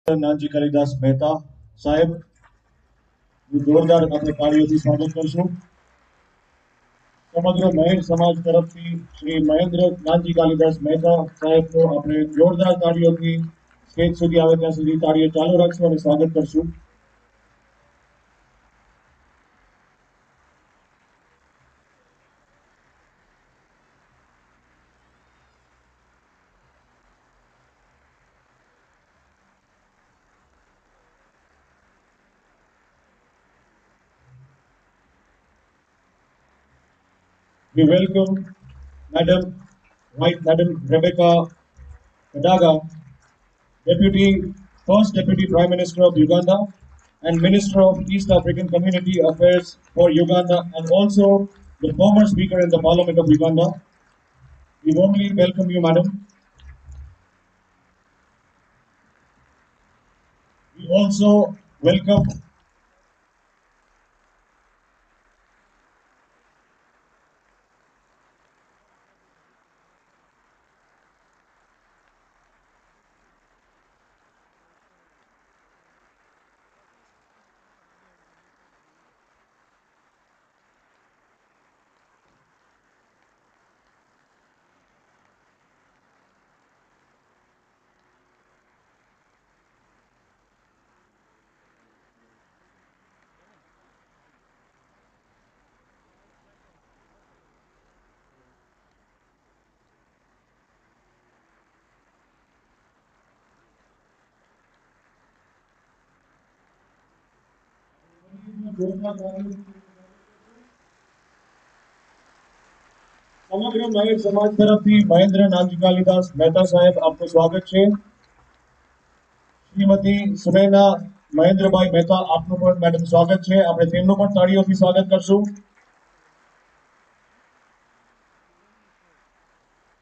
નાનજી કાલિદાસ મહેતા સાહેબ જોરદાર આપણે તાળીઓથી સ્વાગત કરશું. સમગ્ર મહેર સમાજ તરફથી શ્રી મહેન્દ્ર નાનજી કાલિદાસ મહેતા સાહેબનો આપણે જોરદાર તાળીઓથી સ્ટેજ સુધી આવે ત્યાં સુધી તાળીઓ ચાલુ રાખશું અને સ્વાગત કરશું. We welcome Madam Rebecca Kadaga, First Deputy Prime Minister of Uganda and Minister of East African Community Affairs for Uganda, and also the former Speaker in the Parliament of Uganda. We warmly welcome you, Madam. We also welcome સમગ્ર મહેર સમાજ તરફથી મહેન્દ્ર નાનજી કાલિદાસ મહેતા સાહેબ આપનું સ્વાગત છે. શ્રીમતી સુનૈના મહેન્દ્રભાઈ મહેતા આપનું પણ madam સ્વાગત છે. આપણે તેમનું પણ તાળીઓથી સ્વાગત કરશું.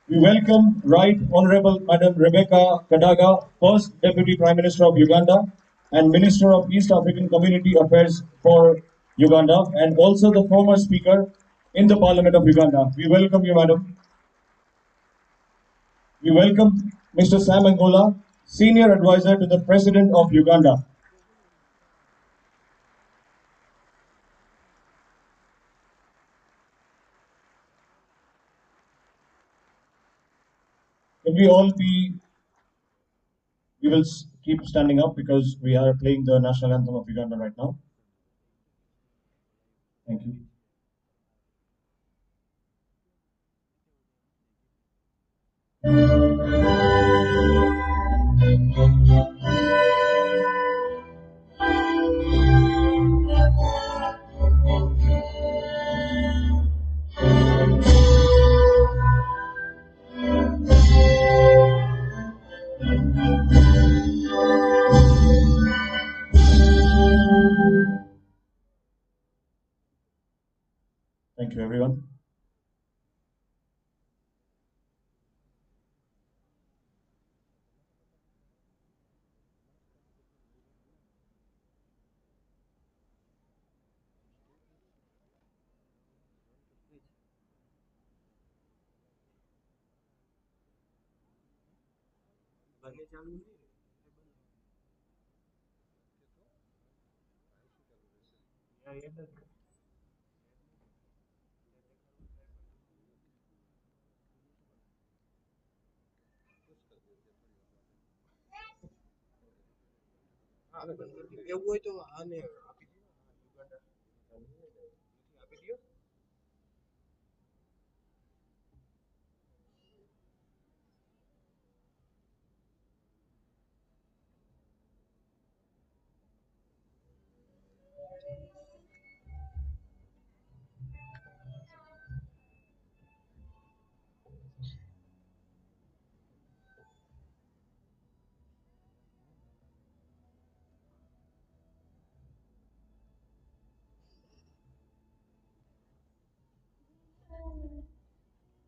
We welcome Right Honorable Madam Rebecca Kadaga, First Deputy Prime Minister of Uganda and Minister of East African Community Affairs for Uganda, and also the former Speaker in the Parliament of Uganda. We welcome you, Madam. We welcome Mr. Sam Angola, Senior Advisor to the President of Uganda. Can we all be, we will keep standing up because we are playing the national anthem of Uganda right now. Thank you. Thank you, everyone.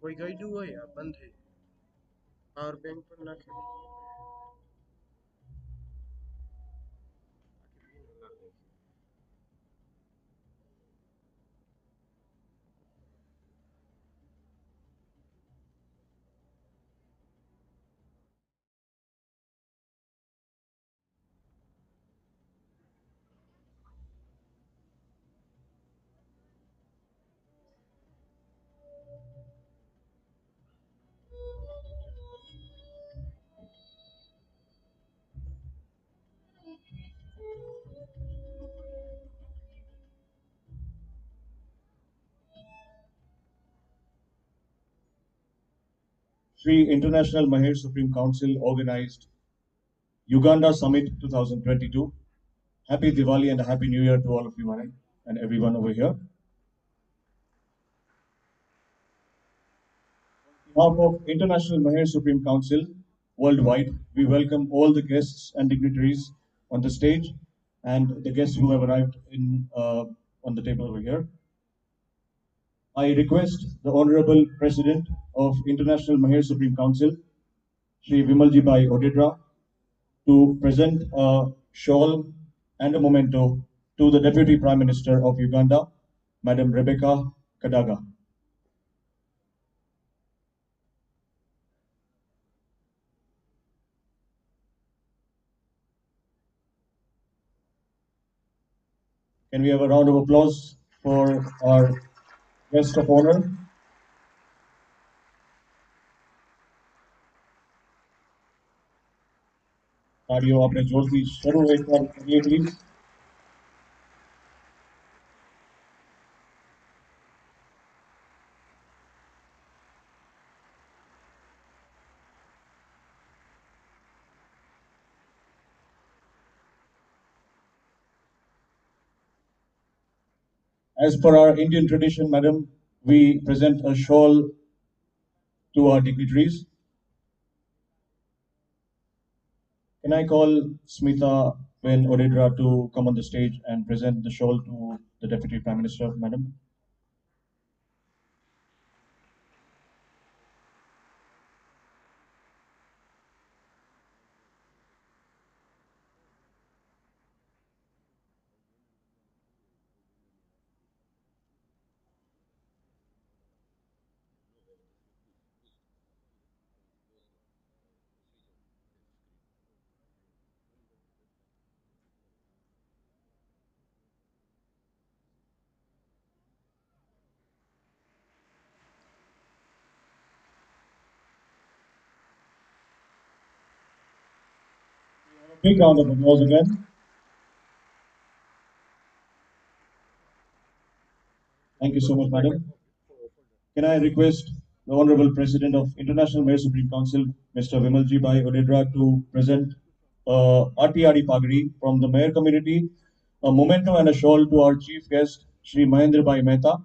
કોઈ ગયું હોય આ બંધ થઈ power bank પર નાખે Shree International Maher Supreme Council organized Uganda Summit 2022. Happy Diwali and a Happy New Year to all of you, Maher, and everyone over here. On behalf of International Maher Supreme Council worldwide, we welcome all the guests and dignitaries on the stage and the guests who have arrived on the table over here. I request the Honorable President of International Maher Supreme Council, Sri Vimalji Bhai Odedra, to present a shawl and a memento to the Deputy Prime Minister of Uganda, Madam Rebecca Kadaga. Can we have a round of applause for our guest of honor? तालियों आपने जोर से शुरू एक बार करिए please. As per our Indian tradition, madam, we present a shawl to our dignitaries. Can I call Smita Ben Odedra to come on the stage and present the shawl to the Deputy Prime Minister, madam? Big round of applause again. Thank you so much, madam. Can I request the Honorable President of International Mayor Supreme Council, Mr. Vimalji Bhai Odedra, to present RTRE Pagri from the Mayor community, a memento and a shawl to our chief guest, Shree Mahendrabhai Mehta,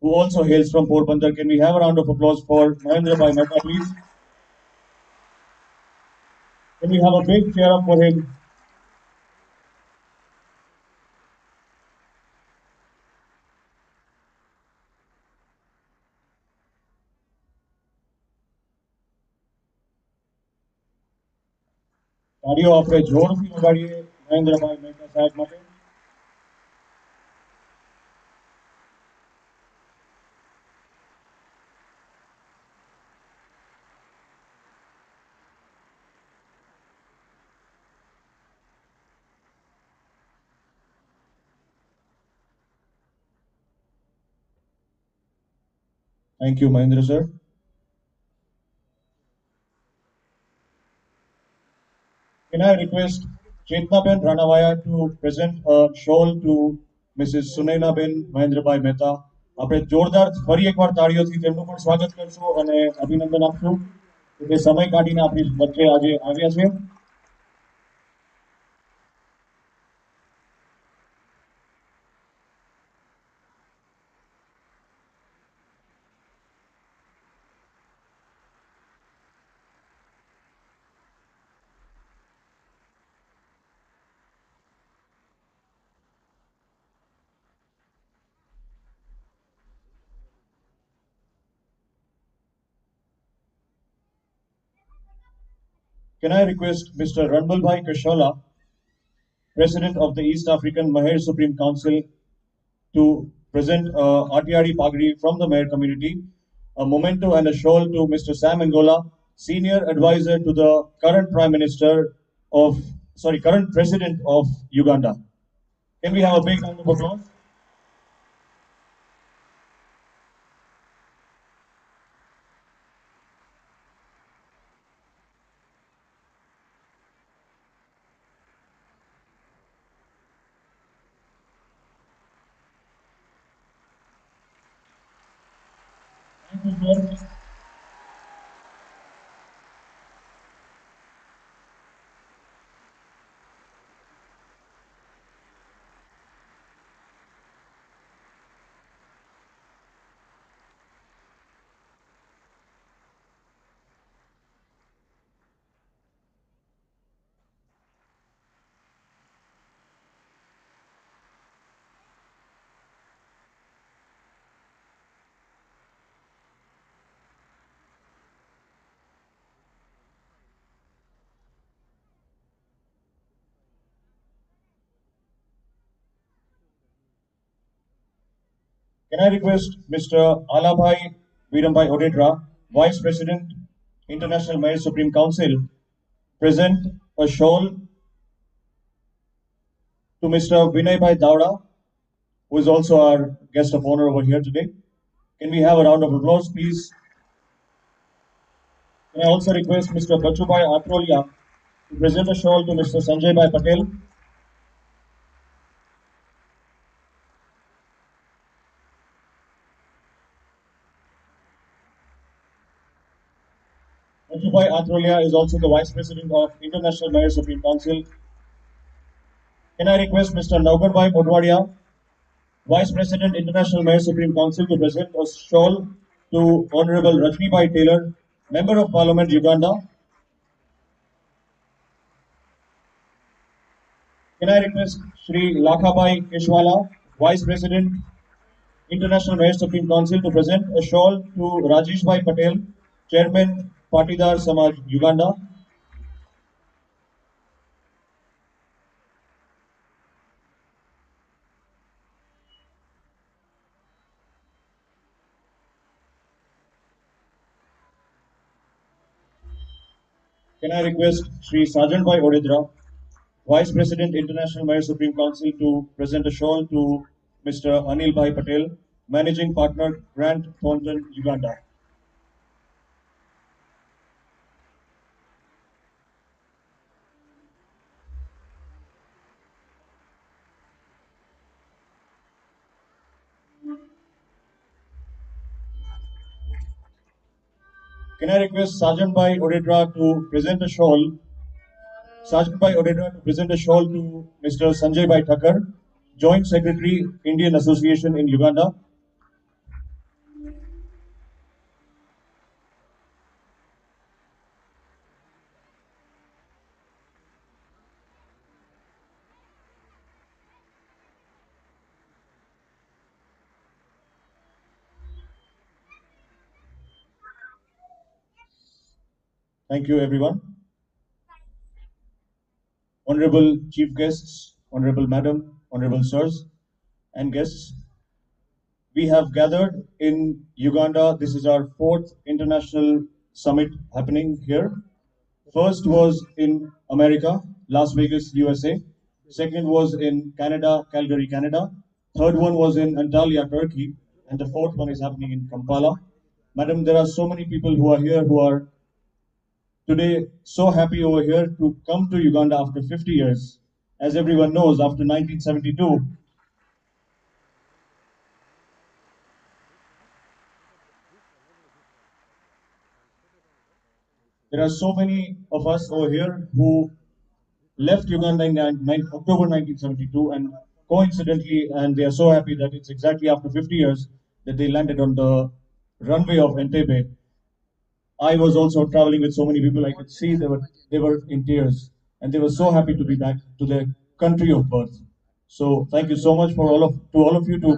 who also hails from Porbandar. Can we have a round of applause for Mahendrabhai Mehta, please? Can we have a big cheer up for him? તાળીઓ આપણે જોરથી વગાડીએ મહેન્દ્રભાઈ મહેતા સાહેબ માટે. Thank you, Mahendra sir. Can I request Chetna Ben Ranawaya to present a shawl to Mrs. Sunaina Ben Mahendrabhai Mehta? આપણે જોરદાર ફરી એકવાર તાળીઓથી તેમનું પણ સ્વાગત કરશું અને અભિનંદન આપશું કે તે સમય કાઢીને આપણી વચ્ચે આજે આવ્યા છે. Can I request Mr. Ranbalbhai Kashala, President of the East African Maher Supreme Council, to present RTRE Pagri from the Maher community, a memento and a shawl to Mr. Sam Angola, Senior Advisor to the current Prime Minister of, sorry, current President of Uganda. Can we have a big round of applause? Thank you, sir. Can I request Mr. Alabhai Veerambai Odedra, Vice President, International Mayor Supreme Council, present a shawl to Mr. Vinay Bhai Dowda, who is also our guest of honor over here today. Can we have a round of applause, please? Can I also request Mr. Bachubhai Atrolia to present a shawl to Mr. Sanjay Bhai Patel? Bachubhai Atrolia is also the Vice President of International Mayor Supreme Council. Can I request Mr. Naugar Bhai Modwadia, Vice President, International Mayor Supreme Council, to present a shawl to Honorable Rajni Bhai Taylor, Member of Parliament, Uganda. Can I request Sri Lakhabai Keshwala, Vice President, International Mayor Supreme Council, to present a shawl to Rajesh Bhai Patel, Chairman, Patidar Samaj, Uganda. Can I request Sri Sajan Bhai Odedra, Vice President, International Mayor Supreme Council, to present a shawl to Mr. Anil Bhai Patel, Managing Partner, Grant Thornton, Uganda. Can I request Sergeant Bhai Odedra to present a shawl? Sergeant Bhai Odedra to present a shawl to Mr. Sanjay Bhai Thakkar, Joint Secretary, Indian Association in Uganda. Thank you, everyone. Honorable Chief Guests, Honorable Madam, Honorable Sirs, and guests, we have gathered in Uganda. This is our fourth international summit happening here. First was in America, Las Vegas, USA. Second was in Canada, Calgary, Canada. Third one was in Antalya, Turkey. And the fourth one is happening in Kampala. Madam, there are so many people who are here who are today so happy over here to come to Uganda after 50 years. As everyone knows, after 1972, there are so many of us over here who left Uganda in October 1972, and coincidentally, and they are so happy that it's exactly after 50 years that they landed on the runway of Entebbe. I was also traveling with so many people. I could see they were in tears, and they were so happy to be back to their country of birth. So thank you so much for all of you to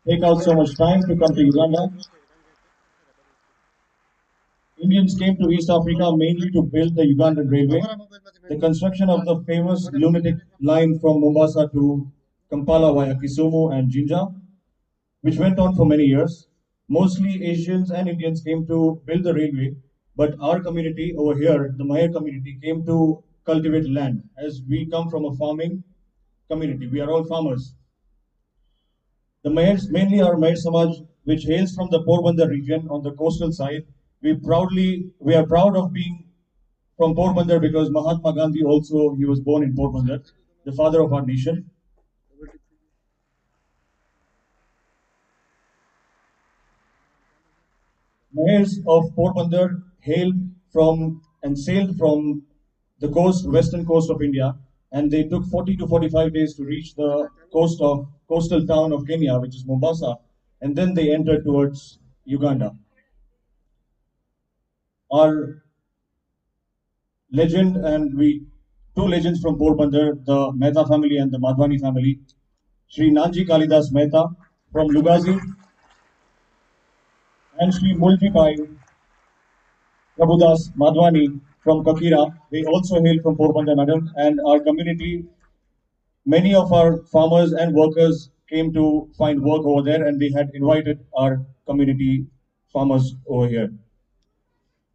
take out so much time to come to Uganda. Indians came to East Africa mainly to build the Ugandan railway. The construction of the famous lunatic line from Mombasa to Kampala via Kisumu and Jinja, which went on for many years. Mostly Asians and Indians came to build the railway, but our community over here, the Maher community, came to cultivate land. As we come from a farming community, we are all farmers. The Mahers, mainly our Maher Samaj, which hails from the Porbandar region on the coastal side, we are proud of being from Porbandar because Mahatma Gandhi also he was born in Porbandar, the father of our nation. Mayors of Porbandar hailed from and sailed from the western coast of India, and they took 40 to 45 days to reach the coastal town of Kenya, which is Mombasa, and then they entered towards Uganda. Our legend and we two legends from Porbandar, the Mehta family and the Madhwani family, Sri Nanji Kalidas Mehta from Lugazi and Sri Mulji Bai Prabhudas Madhwani from Kakira. They also hail from Porbandar, madam, and our community, many of our farmers and workers came to find work over there, and they had invited our community farmers over here.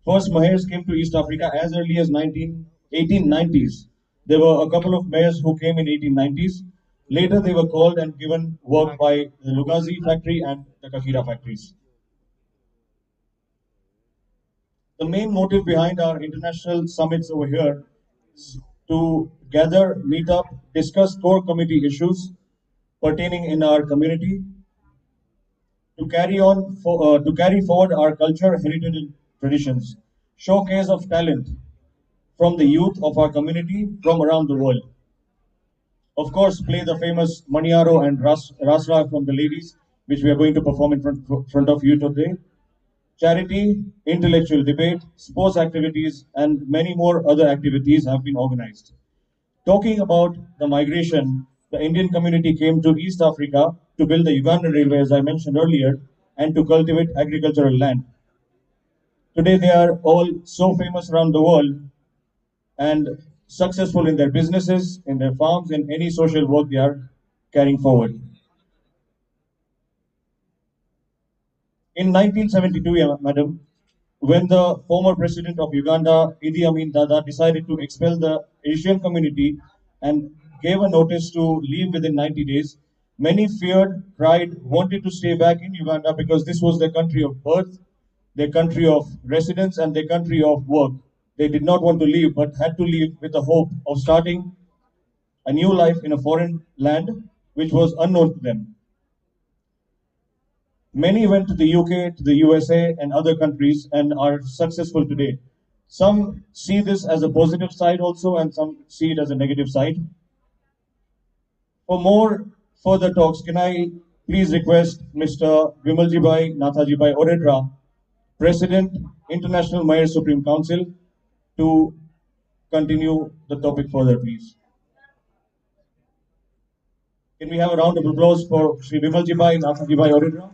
First mayors came to East Africa as early as 1890s. There were a couple of mayors who came in 1890s. Later, they were called and given work by the Lugazi factory and the Kakira factories. The main motive behind our international summits over here is to gather, meet up, discuss core committee issues pertaining in our community, to carry forward our culture, heritage, and traditions, showcase of talent from the youth of our community from around the world. Of course, play the famous Maniaro and Rasra from the ladies, which we are going to perform in front of you today. Charity, intellectual debate, sports activities, and many more other activities have been organized. Talking about the migration, the Indian community came to East Africa to build the Ugandan railway, as I mentioned earlier, and to cultivate agricultural land. Today, they are all so famous around the world and successful in their businesses, in their farms, in any social work they are carrying forward. In 1972, yeah, madam, when the former president of Uganda, Idi Amin Dada, decided to expel the Asian community and gave a notice to leave within 90 days, many feared, cried, wanted to stay back in Uganda because this was their country of birth, their country of residence, and their country of work. They did not want to leave, but had to leave with the hope of starting a new life in a foreign land which was unknown to them. Many went to the UK, to the USA, and other countries and are successful today. Some see this as a positive side also, and some see it as a negative side. For more further talks, can I please request Mr. Vimaljibai Nathajibai Oredra, President, International Mayor Supreme Council, to continue the topic further, please. Can we have a round of applause for Sri Vimaljibai Nathajibai Oredra?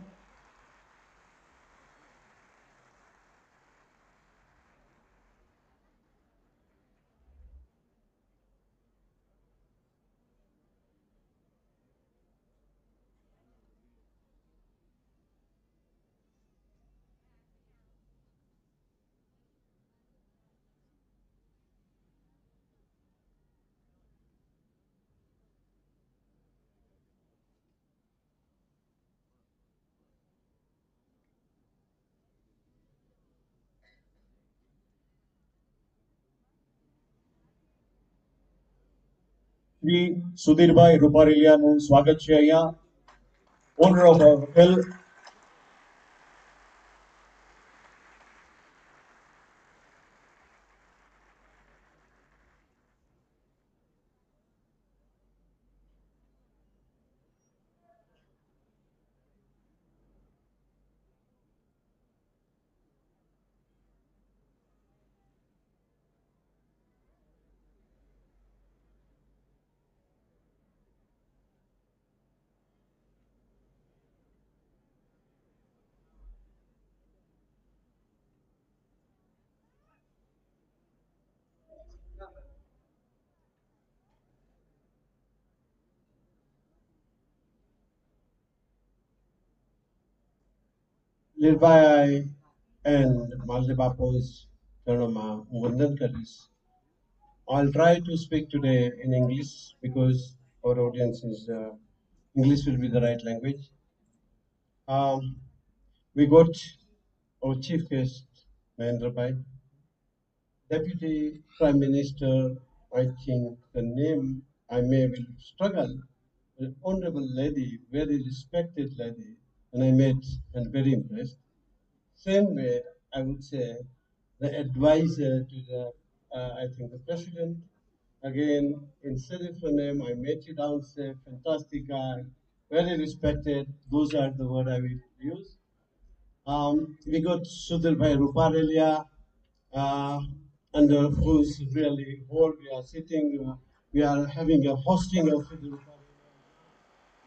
Shri સુધીરભાઈ રૂપારેલિયાનું સ્વાગત છે અહીંયા, honour of our hotel. Lirbai and Maldebapos Karama Mundankaris. I'll try to speak today in English because our audience is English will be the right language. Um, we got our chief guest, Mahendrabhai, Deputy Prime Minister. I think the name I may will struggle. An honorable lady, very respected lady, and I met and very impressed. Same way, I would say the advisor to the, I think the president. Again, instead of her name, I met you downstairs, fantastic guy, very respected. Those are the word I will use. We got Sudhir Bhai Ruparelia, uh, under whose really hall we are sitting. We are having a hosting of Sudhir Ruparelia.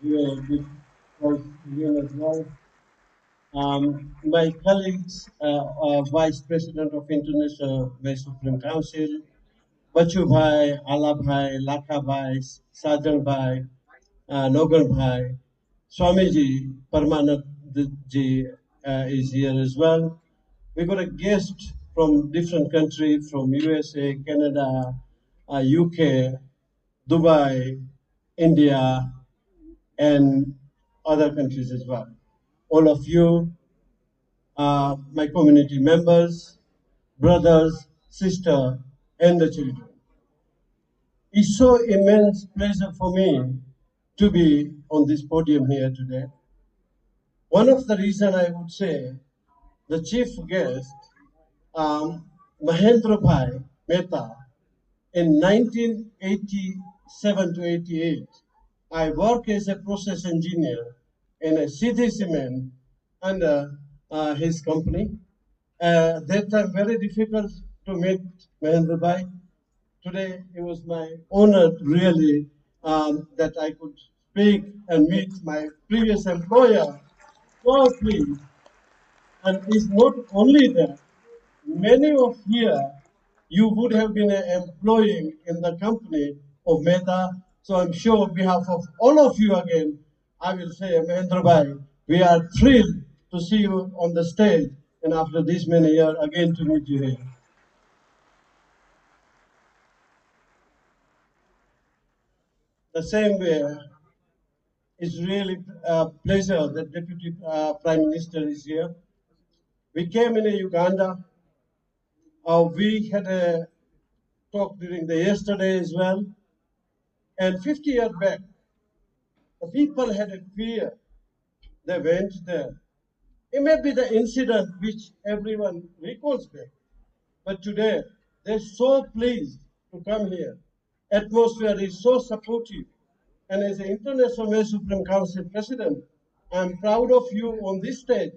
We are with him as well. My colleagues, Vice President of International West Supreme Council, Bachu Bhai, Ala Bhai, Laka Bhai, Sajan Bhai, Nogan Bhai, Swamiji Parmanand ji is here as well. We got a guest from different countries, from USA, Canada, UK, Dubai, India, and other countries as well. All of you, my community members, brothers, sisters, and the children. It's so immense pleasure for me to be on this podium here today. One of the reasons I would say the chief guest, Mahendrabhai Mehta, in 1987 to 88, I worked as a process engineer in a city cement under his company. That time very difficult to meet Mahendrabhai. Today it was my honor really that I could speak and meet my previous employer. So pleased. And it's not only that, many of here, you would have been an employee in the company of Mehta. So I'm sure on behalf of all of you again, I will say, Mahendra Bhai, we are thrilled to see you on the stage and after this many years again to meet you here. The same way, it's really a pleasure that Deputy Prime Minister is here. We came in Uganda. We had a talk during the yesterday as well. And 50 years back, the people had a fear. They went there. It may be the incident which everyone recalls back. But today, they're so pleased to come here. Atmosphere is so supportive. And as the International Mayor Supreme Council President, I'm proud of you on this stage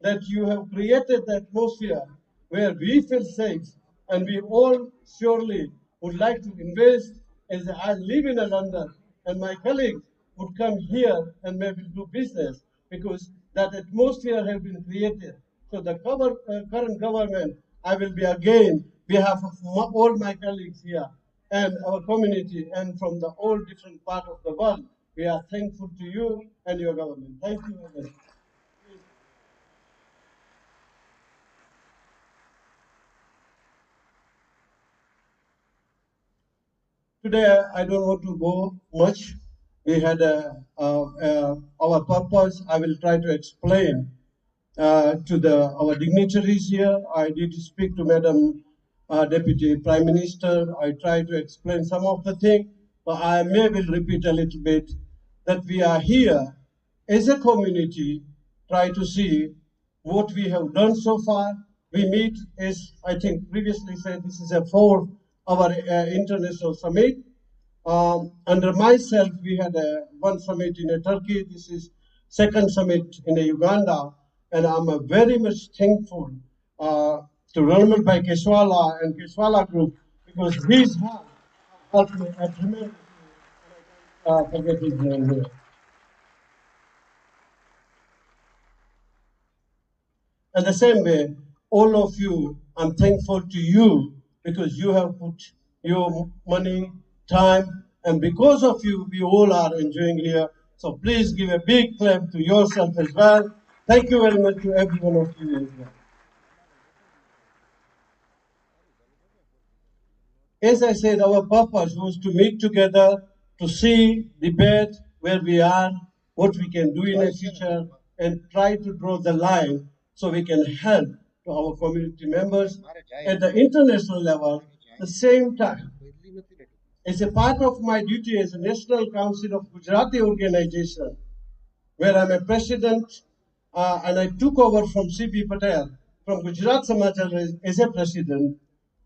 that you have created the atmosphere where we feel safe and we all surely would like to invest as I live in London and my colleagues would come here and maybe do business because that atmosphere has been created. So the current government, I will be again behalf of all my colleagues here and our community and from the all different part of the world. We are thankful to you and your government. Thank you very much. Today, I don't want to go much. We had our purpose. I will try to explain to our dignitaries here. I did speak to Madam Deputy Prime Minister. I tried to explain some of the things, but I may will repeat a little bit that we are here as a community, try to see what we have done so far. We meet, as I think previously said, this is a fourth our international summit. Under myself, we had one summit in Turkey. This is second summit in Uganda, and I'm very much thankful to Ronald by Keswala and Keswala Group because his hand helped me tremendously. Forget his name here. And the same way, all of you, I'm thankful to you because you have put your money, time, and because of you, we all are enjoying here. So please give a big clap to yourself as well. Thank you very much to every one of you as well. As I said, our purpose was to meet together, to see, debate where we are, what we can do in the future, and try to draw the line so we can help to our community members at the international level. At the same time, as a part of my duty as a National Council of Gujarati Organization, where I'm a president, and I took over from C.P. Patel from Gujarat Samajal as a president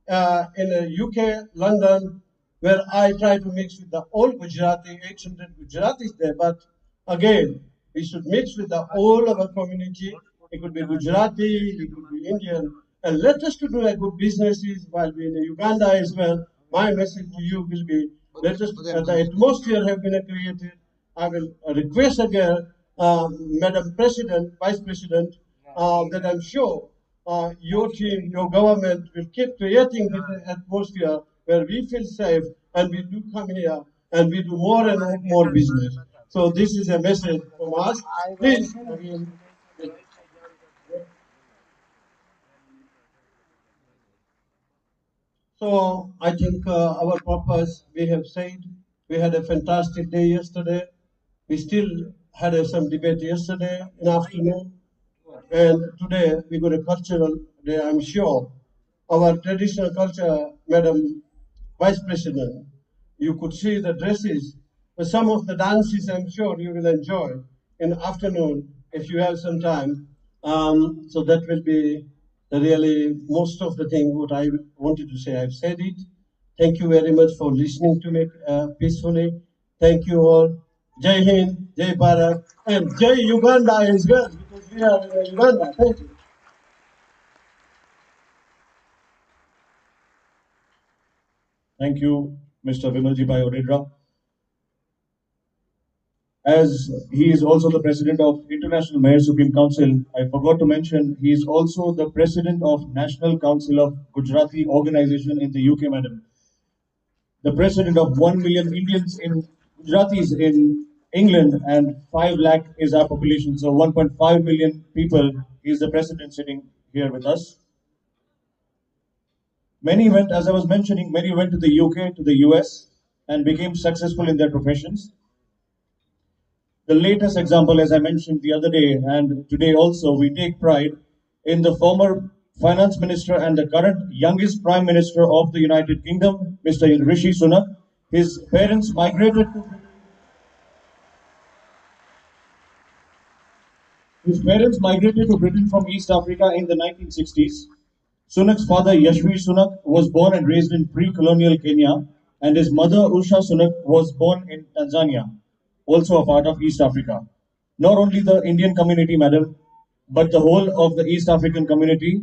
in UK, London, where I try to mix with the all Gujarati, 800 Gujaratis there. But again, we should mix with the all of our community. It could be Gujarati, it could be Indian, and let us to do a good businesses while we're in Uganda as well. My message to you will be, let us, the atmosphere have been created. I will request again, Madam President, Vice President, that I'm sure your team, your government will keep creating this atmosphere where we feel safe and we do come here and we do more and more business. So this is a message from us. Please, again, so I think our purpose we have said. We had a fantastic day yesterday. We still had some debate yesterday in afternoon, and today we got a cultural day. I'm sure our traditional culture, Madam Vice President, you could see the dresses, but some of the dances I'm sure you will enjoy in afternoon if you have some time. So that will be really most of the thing what I wanted to say. I've said it. Thank you very much for listening to me peacefully. Thank you all. Jai Hind, Jai Bharat, and Jai Uganda as well, because we are in Uganda. Thank you. Thank you, Mr. Vimalji Bhai Odedra. As he is also the president of International Maher Supreme Council, I forgot to mention he is also the president of National Council of Gujarati Organization in the UK, madam. The president of 1 million Indians in Gujaratis in England, and 5 lakh is our population. So 1.5 million people. He is the president sitting here with us. Many went, as I was mentioning, many went to the UK, to the US, and became successful in their professions. The latest example, as I mentioned the other day and today also, we take pride in the former finance minister and the current youngest prime minister of the United Kingdom, Mr. Rishi Sunak. His parents migrated to His parents migrated to Britain from East Africa in the 1960s. Sunak's father, Yashvir Sunak, was born and raised in pre-colonial Kenya, and his mother, Usha Sunak, was born in Tanzania, also a part of East Africa. Not only the Indian community, madam, but the whole of the East African community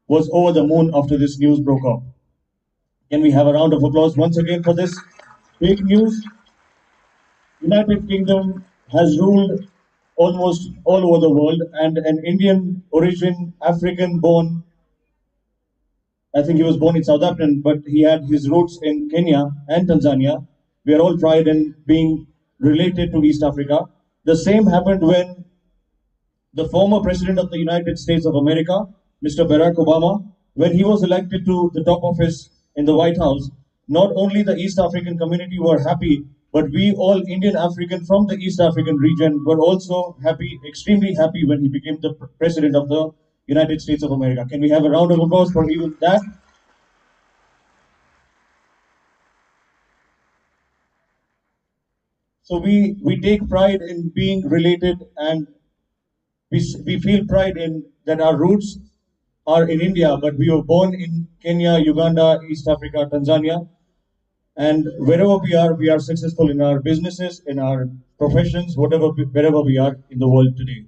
was over the moon after this news broke up. Can we have a round of applause once again for this fake news? United Kingdom has ruled almost all over the world, and an Indian origin, African born, I think he was born in South Africa, but he had his roots in Kenya and Tanzania. We are all pride in being related to East Africa. The same happened when the former president of the United States of America, Mr. Barack Obama, when he was elected to the top office in the White House, not only the East African community were happy, but we all Indian African from the East African region were also happy, extremely happy when he became the president of the United States of America. Can we have a round of applause for even that? So we take pride in being related, and we feel pride in that our roots are in India, but we were born in Kenya, Uganda, East Africa, Tanzania, and we are successful in our businesses, in our professions, wherever we are in the world today.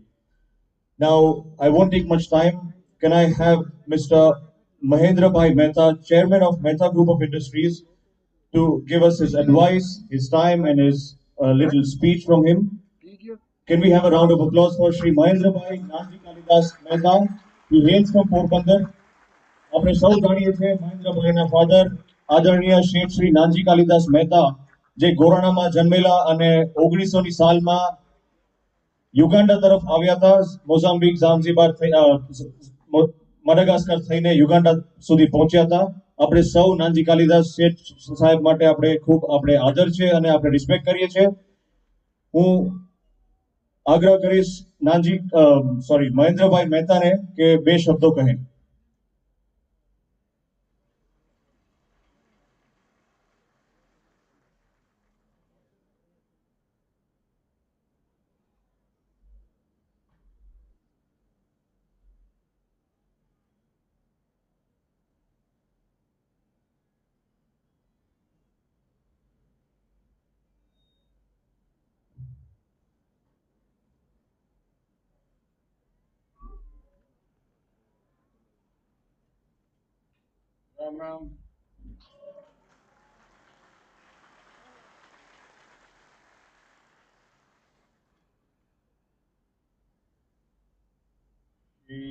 Now, I won't take much time. Can I have Mr. Mahendrabhai Mehta, Chairman of Mehta Group of Industries, to give us his advice, his time, and his little speech from him? Can we have a round of applause for Shree Mahendrabhai Mehta? He hails from Porbandar. આપણે સૌ જાણીએ છીએ મહેન્દ્રભાઈના father આદરણીય શેઠ શ્રી નાનજી કાલિદાસ મહેતા જે ગોરાણામાં જન્મેલા અને 1900ની સાલમાં Uganda તરફ આવ્યા હતા મોઝામ્બિક ઝાંઝીબાર મડાગાસ્કર થઈને યુગાન્ડા સુધી પહોંચ્યા હતા આપણે સૌ નાનજી કાલિદાસ શેઠ સાહેબ માટે આપણે ખૂબ આપણે આદર છે અને આપણે રિસ્પેક્ટ કરીએ છીએ હું આગ્રહ કરીશ નાનજી સોરી મહેન્દ્રભાઈ મહેતાને કે બે શબ્દો કહે Ram Ram. Shri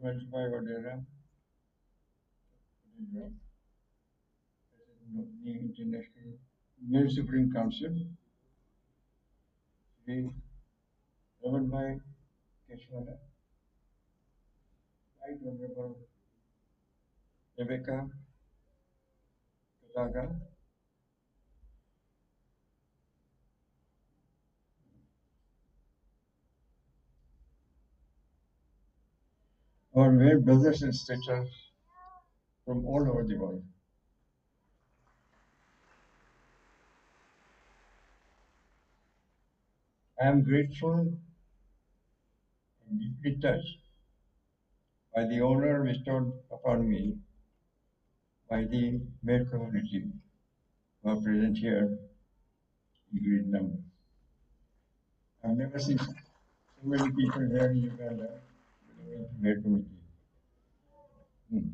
Mahendrabhai Mehta, President of the International Mayor Supreme Council, Shree Mahendrabhai Mehta, Right Honorable Rebecca Kadaga, our mere brothers and sisters from all over the world. I am grateful and deeply touched by the honor bestowed upon me by the Maher community who are present here in great numbers. I've never seen so many people here in Uganda belonging to Maher community. Hmm.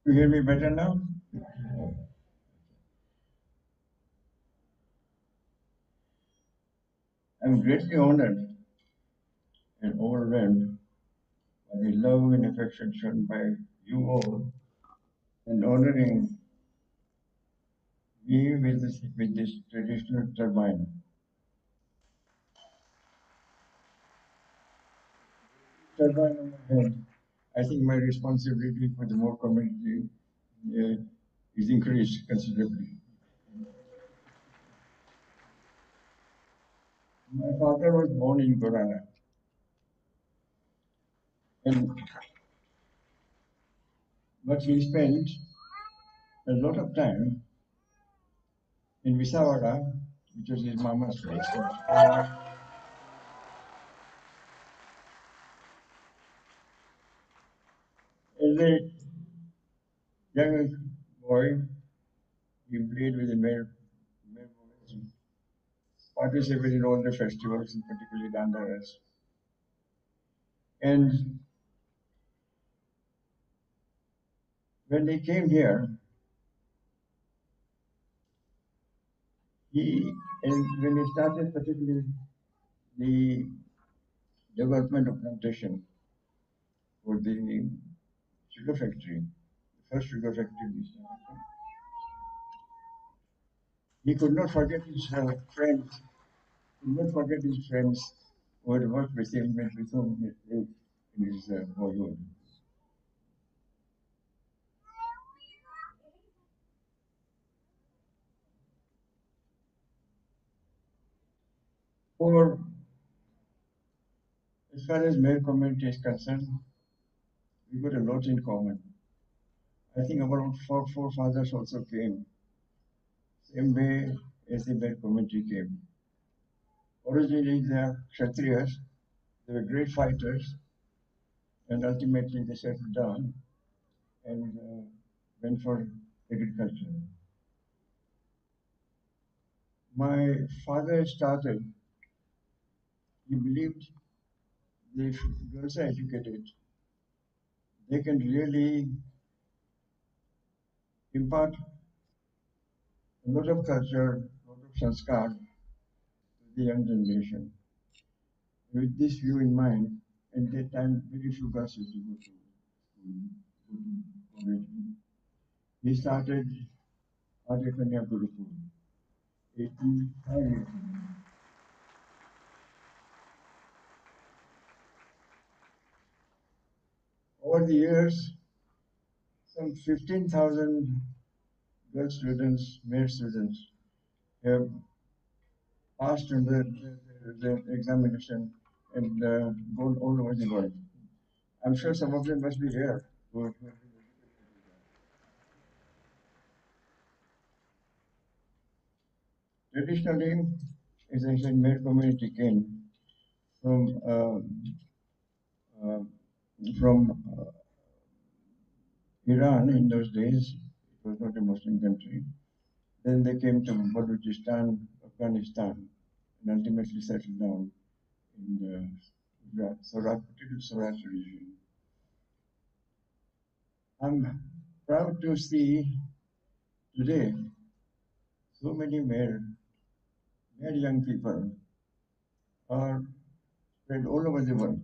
You hear me better now? I'm greatly honored and overwhelmed by the love and affection shown by you all and honoring me with this traditional turbine. Turbine on my head. I think my responsibility for the More community uh, is increased considerably. My father was born in Gorana, and but he spent a lot of time in Visawara, which was his mama's place. As a young boy, he played with the male boys, participated in all the festivals, and particularly Dandaras. And when they came here, he and when he started particularly the development of plantation for the sugar factory, the first sugar factory in East Africa, he could not forget his friends. Could not forget his friends who had worked with him and with whom he lived in his boyhood. For as far as male community is concerned, we got a lot in common. I think about four forefathers also came, same way as the male community came. Originally, they are Kshatriyas, they were great fighters, and ultimately they settled down and went for agriculture. My father started, he believed that if girls are educated, they can really impart a lot of culture, a lot of sanskar to the young generation. With this view in mind, at that time, very few girls used to go to school, go to college. He started Adekanya Gurukul, 85 years ago. Over the years, some 15,000 girl students, male students, have passed in the examination and gone all over the world. I'm sure some of them must be here. Traditionally, as I said, male community came from uh, uh, from Iran in those days. It was not a Muslim country. Then they came to Balochistan, Afghanistan, and ultimately settled down in the particular Swaraj region. I'm proud to see today so many male young people are spread all over the world.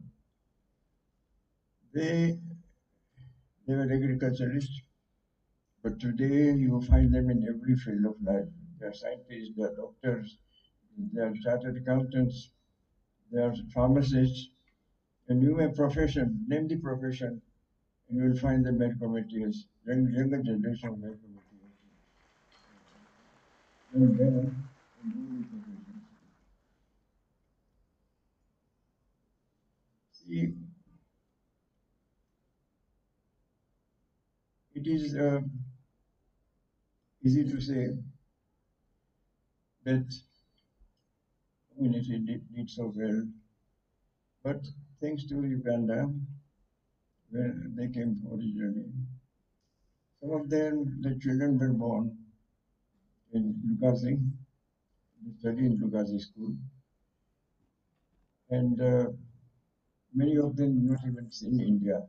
They, they were agriculturists, but today you find them in every field of life. They are scientists, they are doctors, they are chartered accountants, they are pharmacists, and you have profession, name the profession, and you will find them very committees, younger generation of very committees, young men in all the professions. See, it is easy to say that community did so well, but thanks to Uganda, where they came originally, some of them, the children were born in Lugazi, they studied in Lugazi school, and many of them not even in India.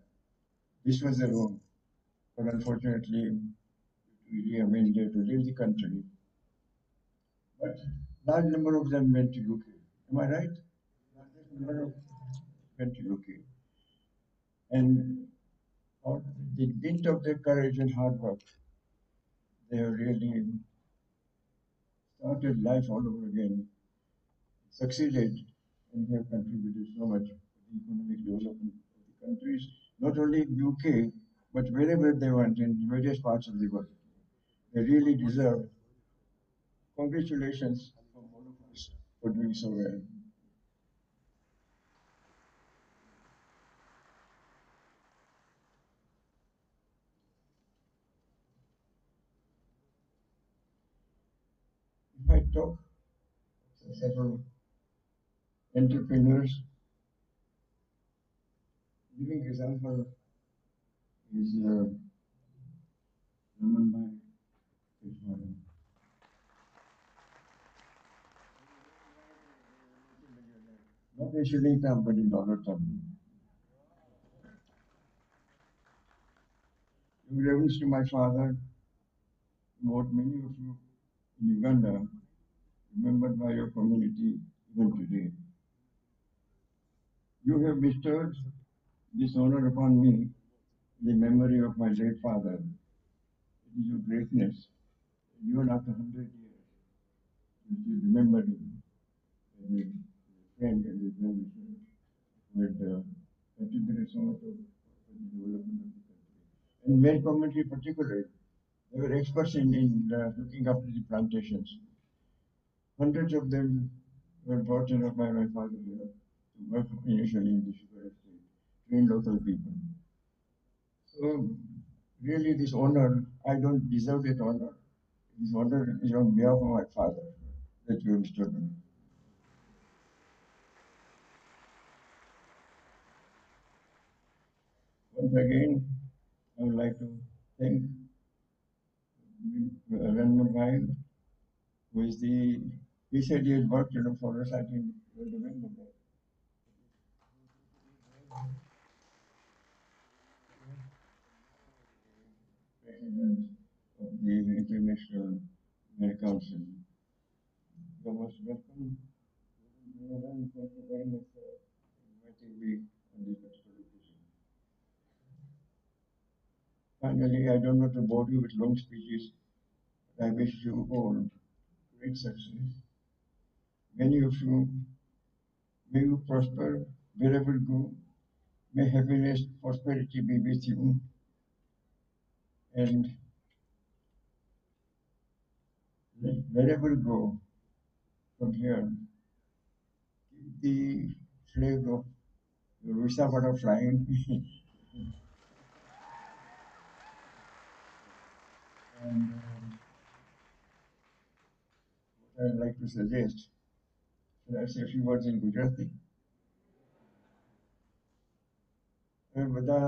This was the rule, but unfortunately, I mean, they had to leave the country. But large number of them went to UK. Am I right? Largest number of went to UK. And out the dint of their courage and hard work, they have really started life all over again, succeeded, and have contributed so much to the economic development of the countries, not only in UK, but wherever they went in various parts of the world. They really deserve congratulations from all of us for doing so well. If I talk several entrepreneurs, living example is Ramanbhai Keshwara. Not in shilling term, but in dollar term. In reference to my father, what many of you in Uganda remembered by your community even today. You have bestowed this honor upon me, the memory of my late father. It is your greatness. Even after 100 years, you still remember him as a friend and a well-wisher who had contributed so much of the development of the country. And Maher community particularly, they were experts in looking after the plantations. Hundreds of them were brought in by my father here to work initially in the sugar estate, train local people. So really this honor, I don't deserve that honor. This honor is on behalf of my father that you have bestowed on me. Once again, I would like to thank Ranmabhai, who is the, he said he had worked for us, I think you remember that. President of the International Mayor Council. You are most welcome. Thank you very much for inviting me on this particular occasion. Finally, I don't want to bore you with long speeches, but I wish you all great success. Many of you, may you prosper wherever you go. May happiness, prosperity be with you. And wherever you go from here, keep the flag of your Visa flying. And what I'd like to suggest, should I say a few words in Gujarati? તમે બધા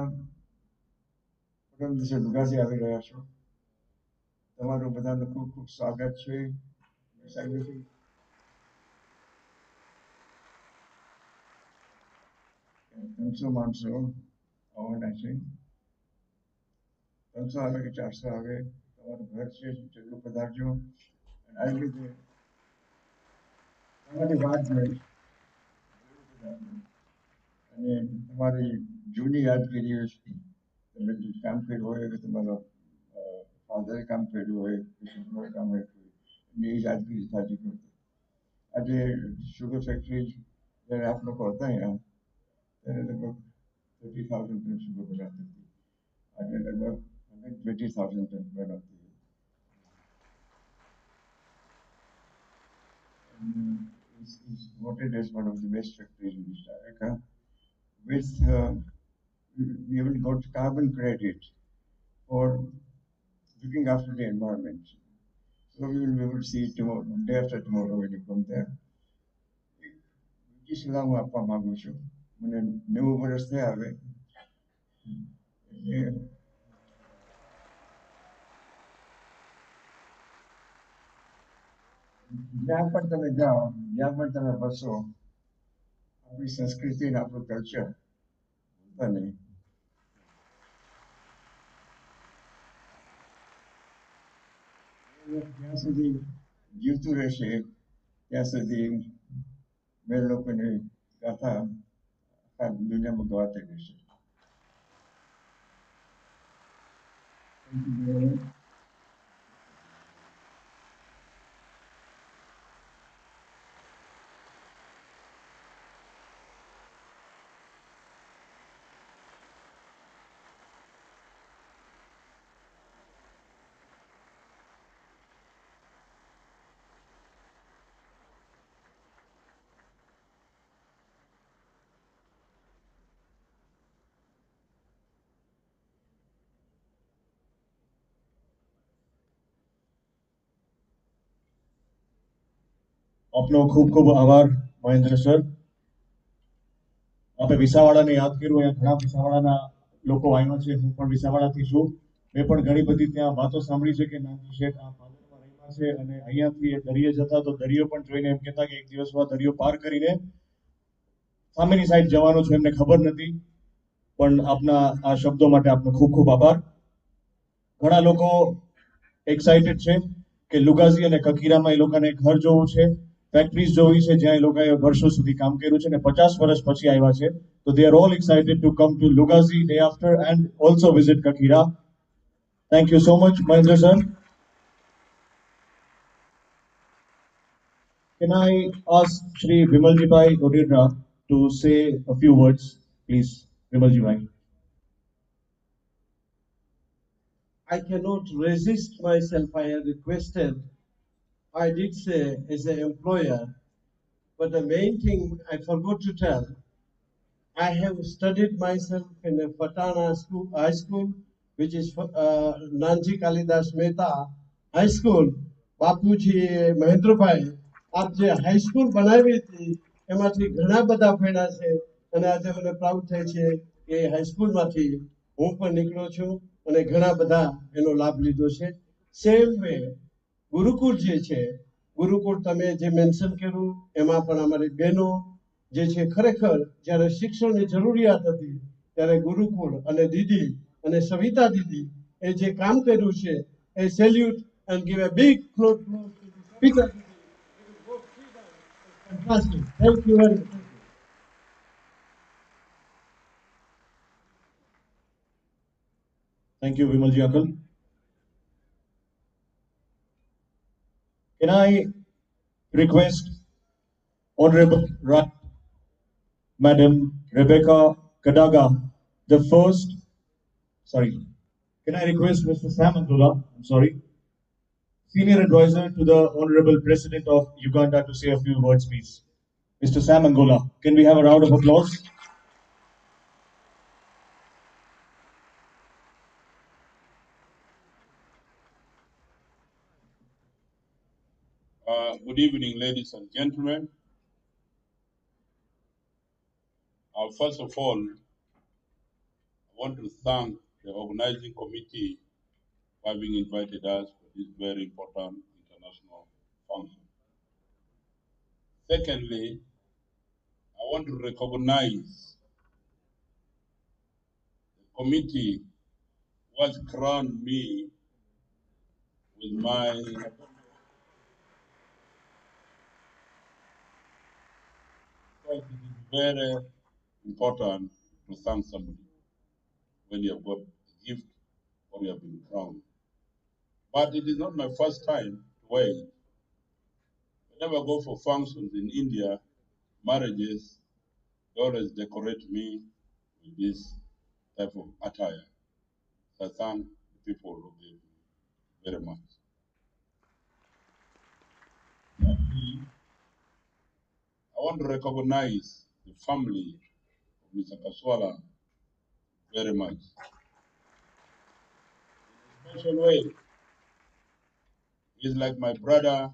પરમ દિવસે લુગાસી આવી રહ્યા છો. તમારું બધાનું ખૂબ ખૂબ સ્વાગત છે. સાહેબજી, 300 માણસો આવવાના છે. 300 આવે કે 400 આવે, તમારું ઘર છે જેટલું પધારજો. And I will be તમારી વાત જોઈશ. અને તમારી जूनी यादगिरी है उसकी તમે જે કામ કર્યું હોય કે તમારા ફાધરે કામ કર્યું હોય કે તમારે કામ કર્યું હોય એ યાદગીરી તાજી કરતો આજે શુગર ફેક્ટરી જ્યારે આપ લોકો હતા અહીંયા ત્યારે લગભગ 30,000 ટન શુગર બનાવતી હતી આજે લગભગ 120,000 ટન બનાવતી હતી is voted as one of the best factories in East Africa with we even got carbon credit for looking after the environment. So we will be able to see it tomorrow, day after tomorrow when you come there. બીજી સલાહ હું આપવા માંગુ છું મને 90 વર્ષ થયા હવે એટલે જ્યાં પણ તમે જાઓ જ્યાં પણ તમે બસો આપણી સંસ્કૃતિ અને આપણું કલ્ચર ભૂલતા નહીં જ્યાં સુધી જીવતું રહેશે ત્યાં સુધી મેં લોકોની ગાથા આખા દુનિયામાં ગવાતી રહેશે Thank you very much. આપનો ખૂબ ખૂબ આભાર મહેન્દ્ર સર. આપણે વિસાવાડાને યાદ કર્યું, અહીંયા ઘણા વિસાવાડાના લોકો આવ્યા છે. હું પણ વિસાવાડાથી છું. મેં પણ ઘણી બધી ત્યાં વાતો સાંભળી છે કે નાનજી શેઠ આ પાદરમાં રહ્યા છે અને અહીંયાથી એ દરિયે જતા તો દરિયો પણ જોઈને એમ કહેતા કે એક દિવસમાં દરિયો પાર કરીને સામેની સાઈડ જવાનું છે. એમને ખબર નથી, પણ આપના આ શબ્દો માટે આપનો ખૂબ ખૂબ આભાર. ઘણા લોકો એક્સાઇટેડ છે કે લુગાસી અને કકીરામાં એ લોકોને ઘર જોવું છે, ફેક્ટરીઝ જોવી છે જ્યાં એ લોકોએ વર્ષો સુધી કામ કર્યું છે અને 50 વર્ષ પછી આવ્યા છે. તો they are all excited to come to Lugazi day after and also visit Kakira. Thank you so much Mahendra sir. Can I ask Shri Vimaljibai Odedra to say a few words, please, Vimaljibai? I cannot resist myself. I have requested. I did say as an employer, but the main thing I forgot to tell. I have studied myself in a Patana school, high school, which is Nanji Kalidas Mehta High School. બાપુજી મહેન્દ્રભાઈ આપ જે high school બનાવી હતી એમાંથી ઘણા બધા ભણ્યા છે અને આજે મને પ્રાઉડ થાય છે કે હાઈસ્કૂલમાંથી હું પણ નીકળ્યો છું અને ઘણા બધા એનો લાભ લીધો છે. સેમ વે ગુરુકુળ જે છે, ગુરુકુળ તમે જે મેન્શન કર્યું એમાં પણ અમારી બહેનો જે છે ખરેખર જ્યારે શિક્ષણની જરૂરિયાત હતી ત્યારે ગુરુકુળ અને દીદી અને સવિતા દીદી એ જે કામ કર્યું છે એ salute and give a big applause to the speaker. Fantastic. Thank you very much. Thank you, Vimalji Uncle. Can I request Honorable Madam Rebecca Kadaga, the first, sorry, can I request Mr. Sam Andula, I'm sorry, Senior Advisor to the Honorable President of Uganda to say a few words, please. Mr. Sam Angola, can we have a round of applause? Good evening, ladies and gentlemen. First of all, I want to thank the organizing committee for having invited us for this very important international function. Secondly, I want to recognize the committee who has crowned me with my very important to thank somebody when you have got a gift or you have been crowned. But it is not my first time to wear it. Whenever I go for functions in India, marriages, they always decorate me with this type of attire. So I thank the people who gave me very much. Lastly, I want to recognize the family of Mr. Kaswala very much. In a special way, he's like my brother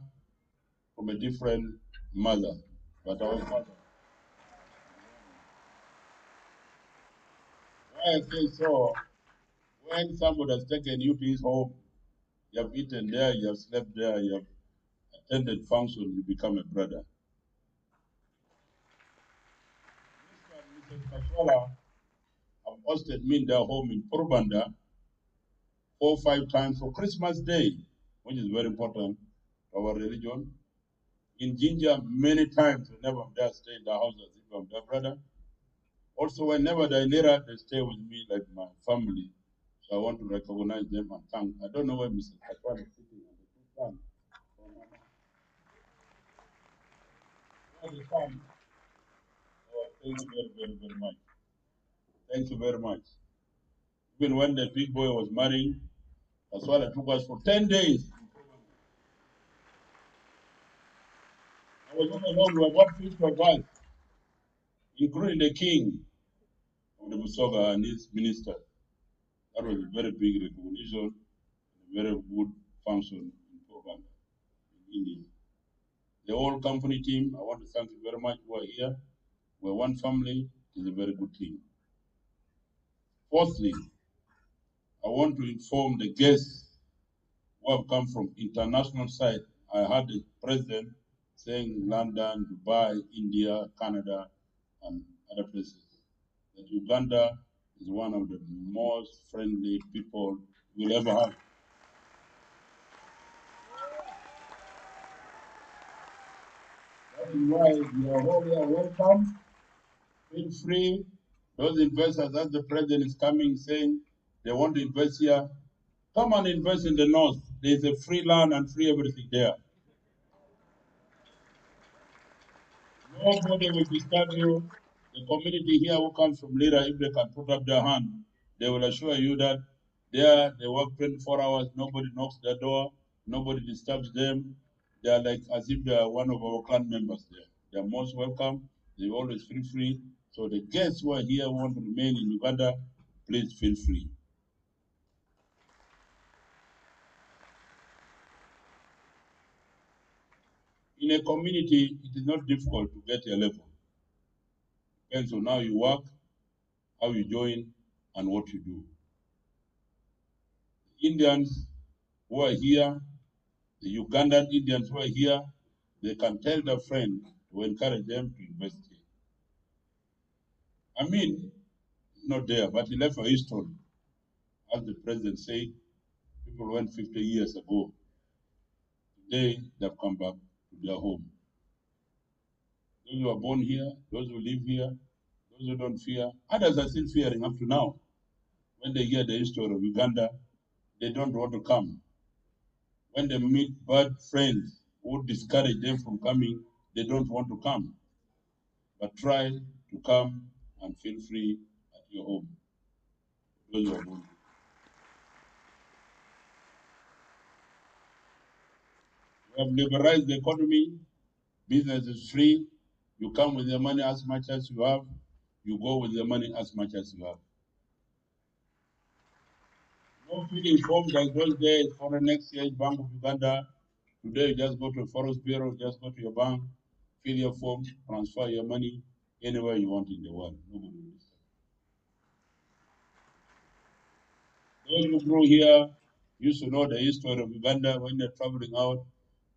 from a different mother, but our father. Why I say so, when somebody has taken you to his home, you have eaten there, you have slept there, you have attended function, you become a brother. Mr. and Mrs. Kaswala have hosted me in their home in Purbanda 4 or 5 times for Christmas Day, which is very important to our religion. In Ginger, many times, whenever I'm there, stay in the house as if I'm their brother. Also, whenever they're near, they stay with me like my family. So I want to recognize them and thank. I don't know where Mr. Kaswala is sitting on the two sons. Where the son? Oh, thank you very, very, very much. Thank you very much. Even when the big boy was marrying, Kaswala took us for 10 days. I was not alone, we were about 50 of us, including the king of the Busoga and his minister. That was a very big recognition, a very good function in Uganda, in India. The whole company team, I want to thank you very much who are here. We're one family, it is a very good team. Fourthly, I want to inform the guests who have come from international side. I had the president saying London, Dubai, India, Canada, and other places, that Uganda is one of the most friendly people you'll ever have. That is why you are all here welcome. Feel free. Those investors, as the president is coming saying they want to invest here, come and invest in the north. There's a free land and free everything there. Nobody will disturb you. The community here who comes from Lira, if they can put up their hand, they will assure you that there they work 24 hours, nobody knocks their door, nobody disturbs them. They are like as if they are one of our clan members there. They are most welcome. They always feel free. So the guests who are here who want to remain in Uganda, please feel free. In a community, it is not difficult to get a level. Depends on how you work, how you join, and what you do. Indians who are here, the Ugandan Indians who are here, they can tell their friends to encourage them to invest here. I mean, not there, but he left a history. As the president said, people went 50 years ago. Today, they've come back to their home. Those who are born here, those who live here, those who don't fear, others are still fearing up to now. When they hear the history of Uganda, they don't want to come. When they meet bad friends who discourage them from coming, they don't want to come. But try to come and feel free at your home. Those who are born. We have liberalized the economy. Business is free. You come with your money as much as you have. You go with your money as much as you have. No filling forms like those days for the next year, Bank of Uganda. Today, you just go to Forest Bureau, just go to your bank, fill your form, transfer your money anywhere you want in the world. Nobody will disturb. Those who grew here used to know the history of Uganda when they're traveling out.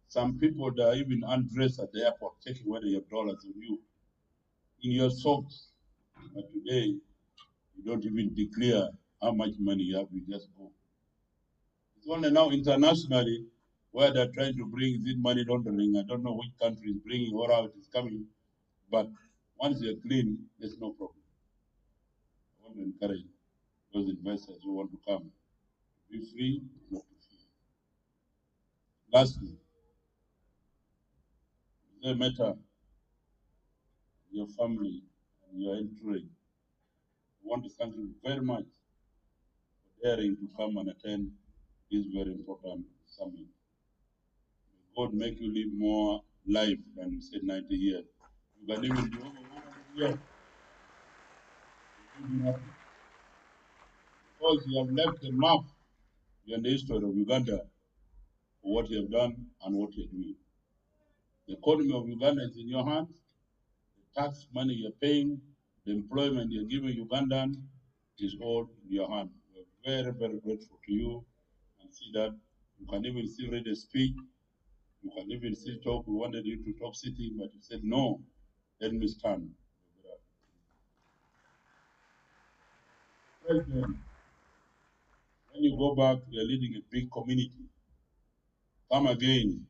Some people that are even undressed at the airport, checking whether you have dollars on you in your socks. But today, you don't even declare how much money you have, you just go. It's only now internationally where they're trying to bring in money laundering. I don't know which country is bringing or how it is coming, but once you're clean, there's no problem. want to encourage those investors who want to come to be free, not to fear. Lastly, the matter, your family and your entry, I want to thank you very much for daring to come and attend this very important summit. God make you live more life than you said 90 years. You can even do over 100 years. Because you have left a mark in the history of Uganda for what you have done and what you're doing. The economy of Uganda is in your hands. The tax money you're paying, the employment you're giving Ugandan is all in your hand. We're very, very grateful to you and see that you can even still read a speech. You can even still talk. We wanted you to talk sitting, but you said, no, let me stand. President, when you go back, you're leading a big community. Come again.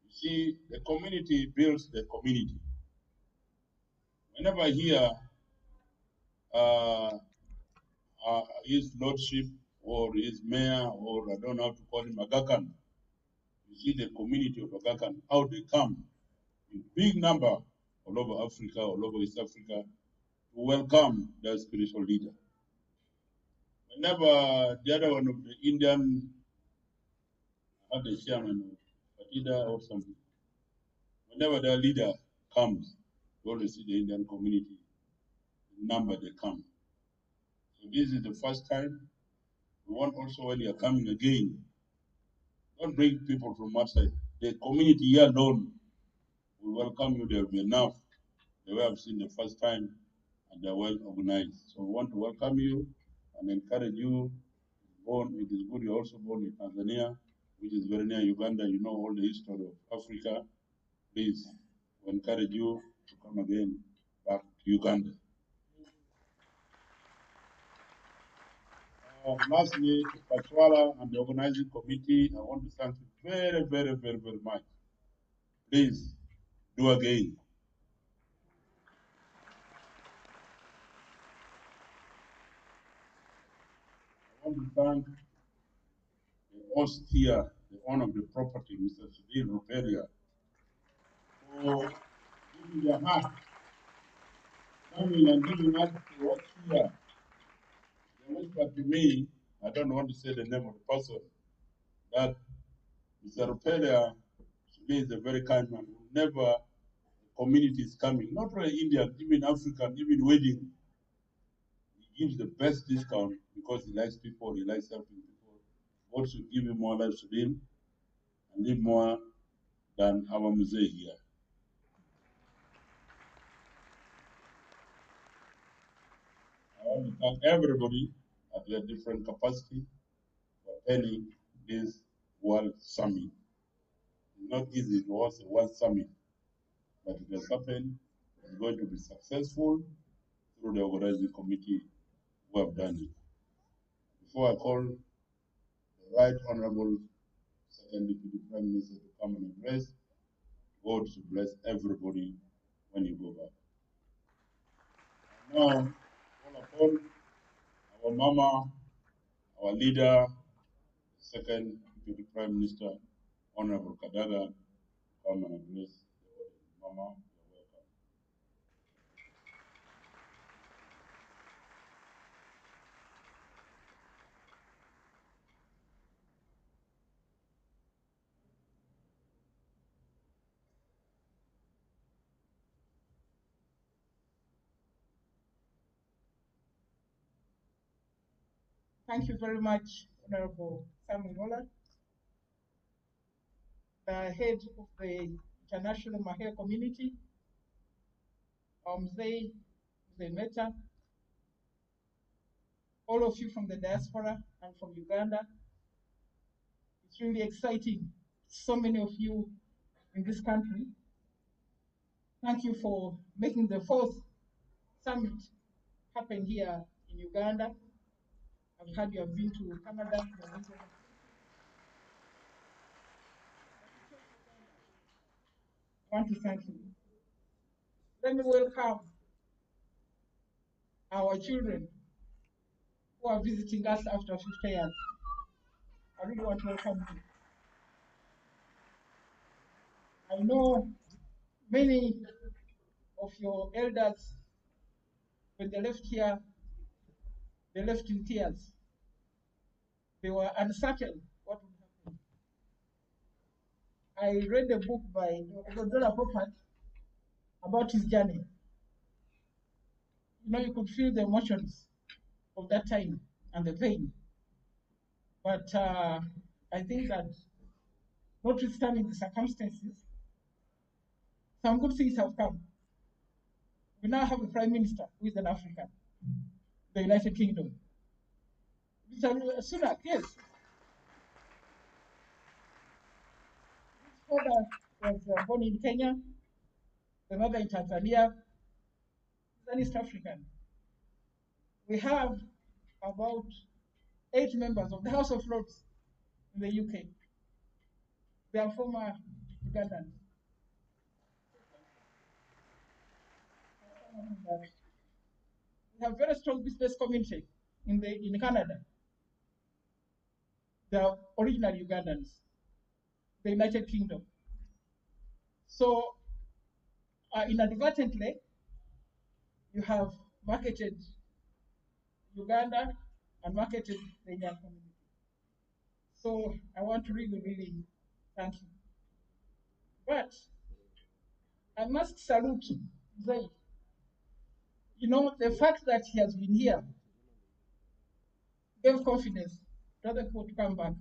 You see, the community builds the community. Whenever I hear his lordship or his mayor, or I don't know how to call him, Agakan, you see the community of Agakan, how they come in big number all over Africa, all over East Africa, to welcome their spiritual leader. Whenever the other one of the Indian, I had the chairman of Fatida or something, whenever their leader comes, you always see the Indian community, the number they come. So this is the first time. We want also when you're coming again, don't bring people from outside. The community here alone will welcome you. There will be enough. The way I've seen the first time, and they're well organized. So we want to welcome you and encourage you. It is good you're also born in Tanzania, which is very near Uganda. You know all the history of Africa. Please, we encourage you to come again back to Uganda. Lastly, to Pachwala and the organizing committee, I want to thank you very, very, very, very much. Please, do again. I want to thank the host here, the owner of the property, Mr. Sudhir Ruperia, for giving their heart, coming and giving us to work here. They whispered to me, I don't want to say the name of the person, that Mr. Ruperia is a very kind man. Whenever community is coming, not only Indian, even African, even wedding, he gives the best discount because he likes people, he likes helping people. God should give him more life to him and live more than our Mzee here. I want to thank everybody at their different capacity for attending this World Summit. It's not easy to host a World Summit, but it has happened. It's going to be successful through the organizing committee who have done it. Before I call the Right Honorable Second Deputy Prime Minister to come and address, God to bless everybody when you go back. Now, call upon our mama, our leader, Second Deputy Prime Minister, Honorable Kadaga, to come and address the audience. Mama, you're welcome. Thank you very much, Honorable Samuel Mola, the head of the International Maher community, Mzee Mehta, all of you from the diaspora and from Uganda. It's really exciting. So many of you in this country. Thank you for making the fourth summit happen here in Uganda. I've heard you have been to Canada. I want to thank you. Let me welcome our children who are visiting us after 50 years. I really want to welcome you. I know many of your elders, when they left here, they left in tears. They were uncertain what would happen. I read a book by Dr. Popat about his journey. You know, you could feel the emotions of that time and the pain. But I think that, notwithstanding the circumstances, some good things have come. We now have a prime minister who is an African, the United Kingdom. Mr. Sunak, yes. His father was born in Kenya, the mother in Tanzania. He's an East African. We have about 8 members of the House of Lords in the UK. They are former Ugandans. We have very strong business community in Canada. They are original Ugandans, the United Kingdom. So inadvertently, you have marketed Uganda and marketed the Indian community. So I want to really, really thank you. But I must salute Zay. You know, the fact that he has been here gave confidence to other people to come back.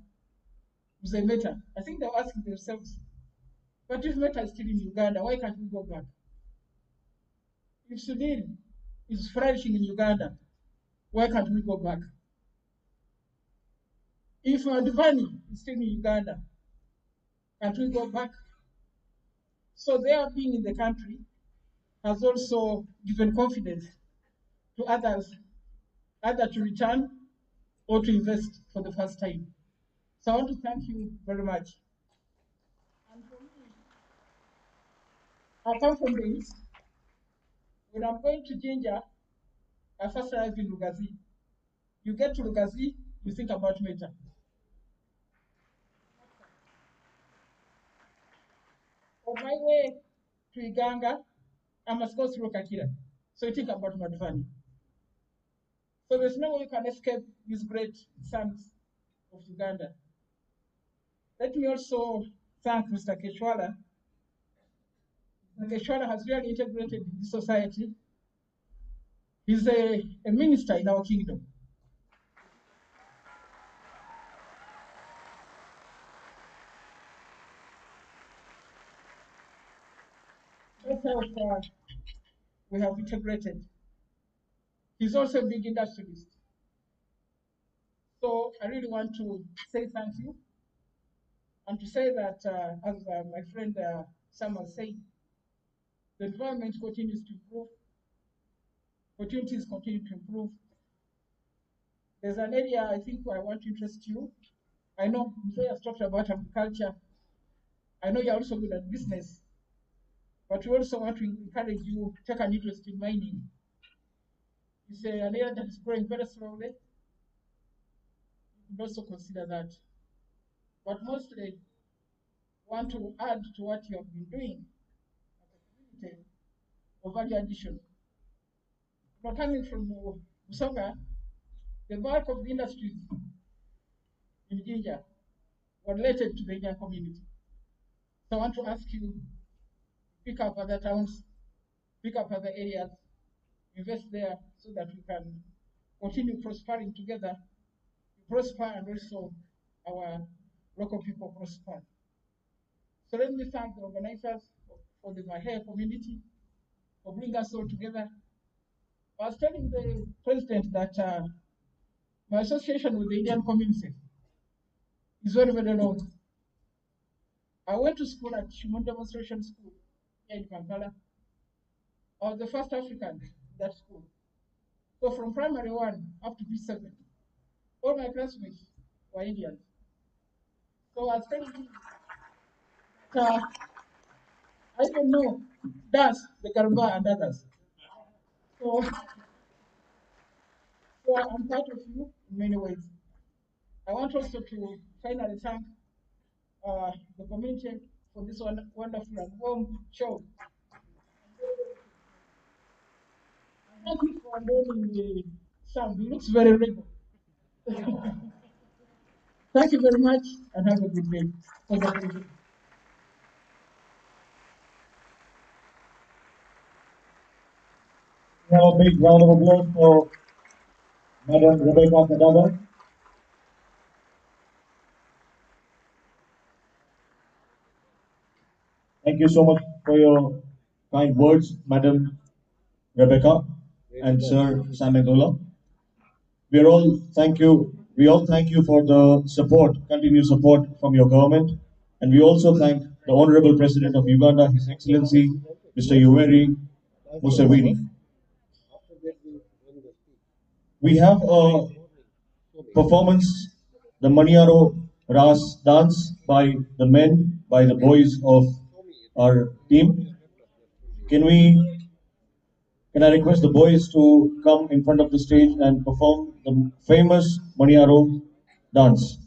Mzee Mehta, I think they were asking themselves, but if Mehta is still in Uganda, why can't we go back? If Sudan is flourishing in Uganda, why can't we go back? If Advani is still in Uganda, can't we go back? So their being in the country has also given confidence to others, either to return or to invest for the first time. So I want to thank you very much. And for me, I come from the east. When I'm going to Jinja, I first arrive in Lugazi. You get to Lugazi, you think about Meta. On my way to Iganga, I must go through Kakira. So you think about Madvani. So there's no way you can escape these great sons of Uganda. Let me also thank Mr. Keshwala. Mr. Keshwala has really integrated in the society. He's a minister in our kingdom. That's how we have integrated. He's also a big industrialist. So I really want to say thank you and to say that, as my friend Sam was saying, the environment continues to improve, opportunities continue to improve. There's an area I think I want to interest you. I know Mzee has talked about agriculture. I know you're also good at business, but we also want to encourage you to take an interest in mining. It's an area that is growing very slowly. You could also consider that. But mostly, want to add to what you have been doing as a community of value addition. We're coming from Busoga, the bulk of the industries in Jinja were related to the Indian community. So I want to ask you, pick up other towns, pick up other areas, invest there so that we can continue prospering together, prosper and also our local people prosper. So let me thank the organizers for the Maher community for bringing us all together. I was telling the president that my association with the Indian community is very, very long. I went to school at Shimon Demonstration School here in Kampala. I was the first African in that school. So from primary 1 up to P7, all my classmates were Indians. So I was telling him that I don't know dance, the Garba and others. So So I'm part of you in many ways. I want also to finally thank the community for this wonderful and warm show. Thank you for learning the sound. It looks very regal. Thank you very much and have a good day. Now a big round of applause for Madam Rebecca Kadaga. Thank you so much for your kind words, Madam Rebecca and Sir Samedola. We all thank you for the support, continued support from your government. And we also thank the Honorable President of Uganda, His Excellency, Mr. Yoweri Museveni. We have a performance, the Maniaro Ras dance by the men, by the boys of our team. Can we can I request the boys to come in front of the stage and perform the famous Maniaro dance?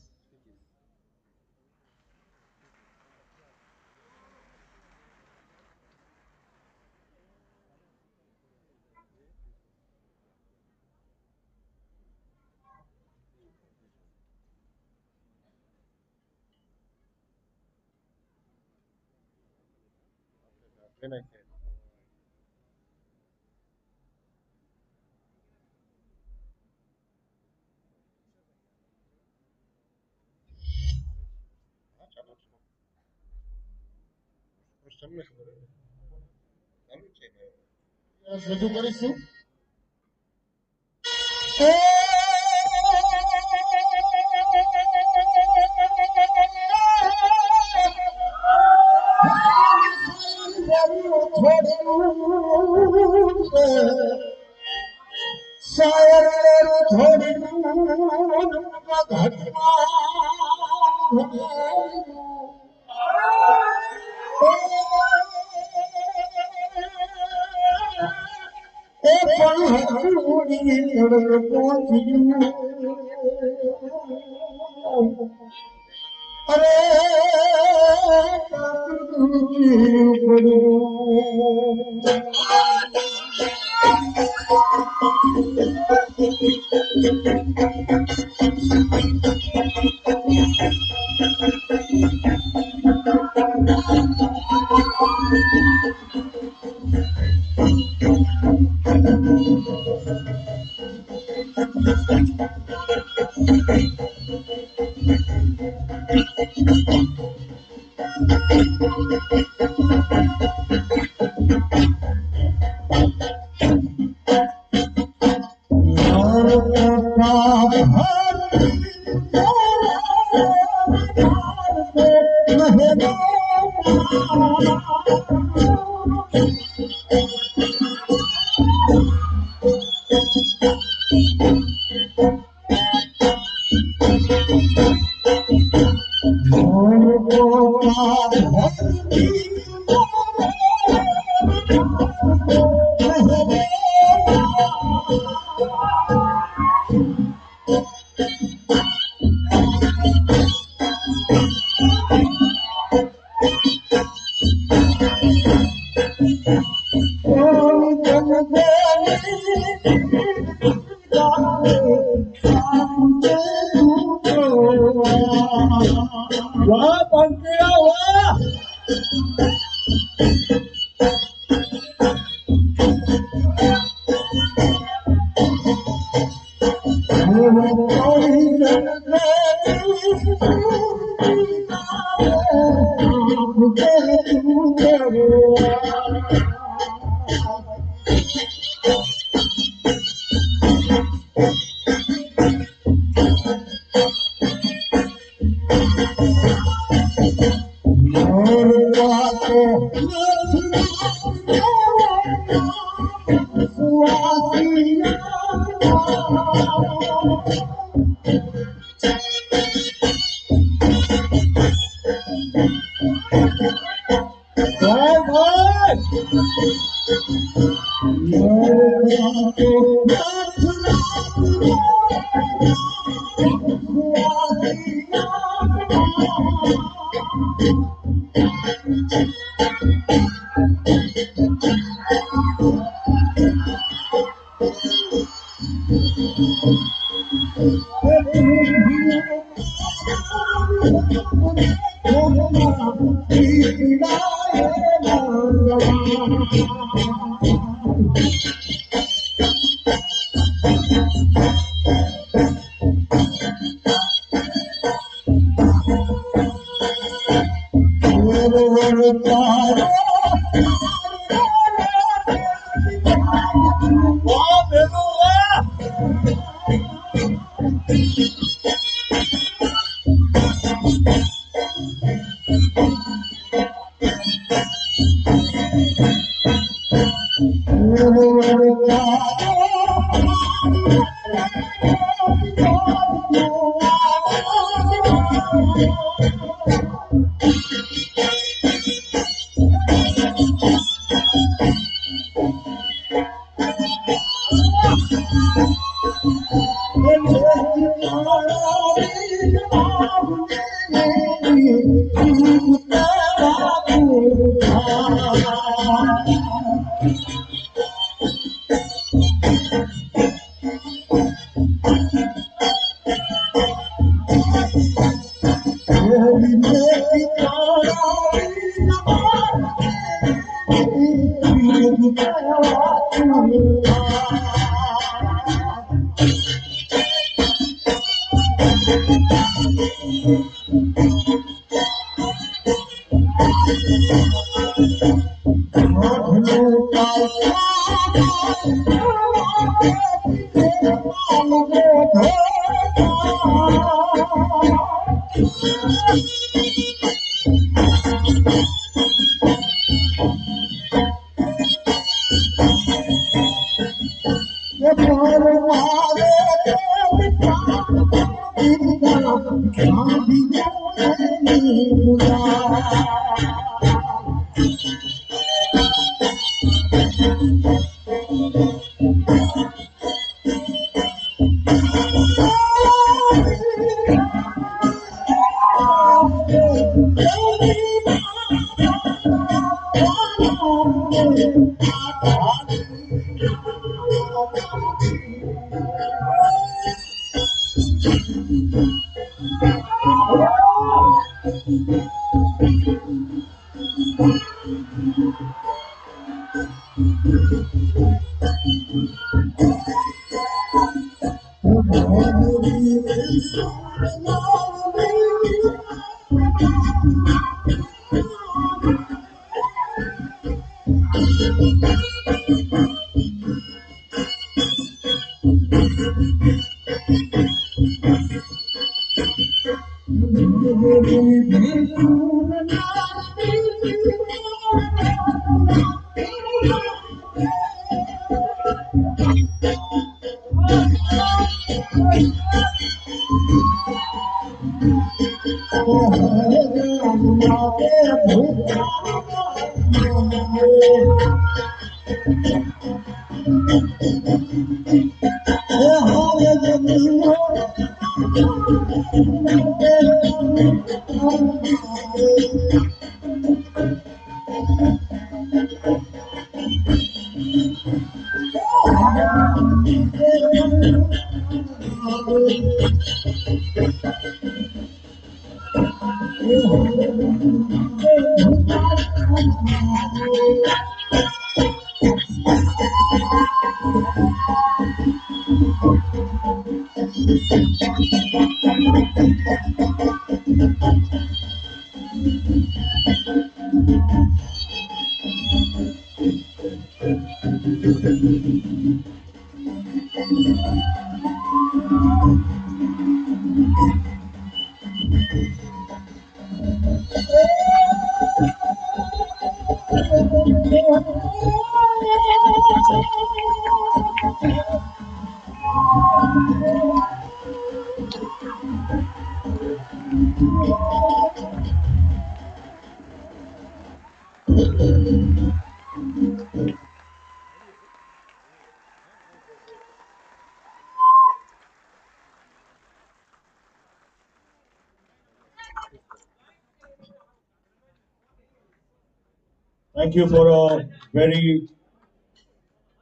Thank you for a very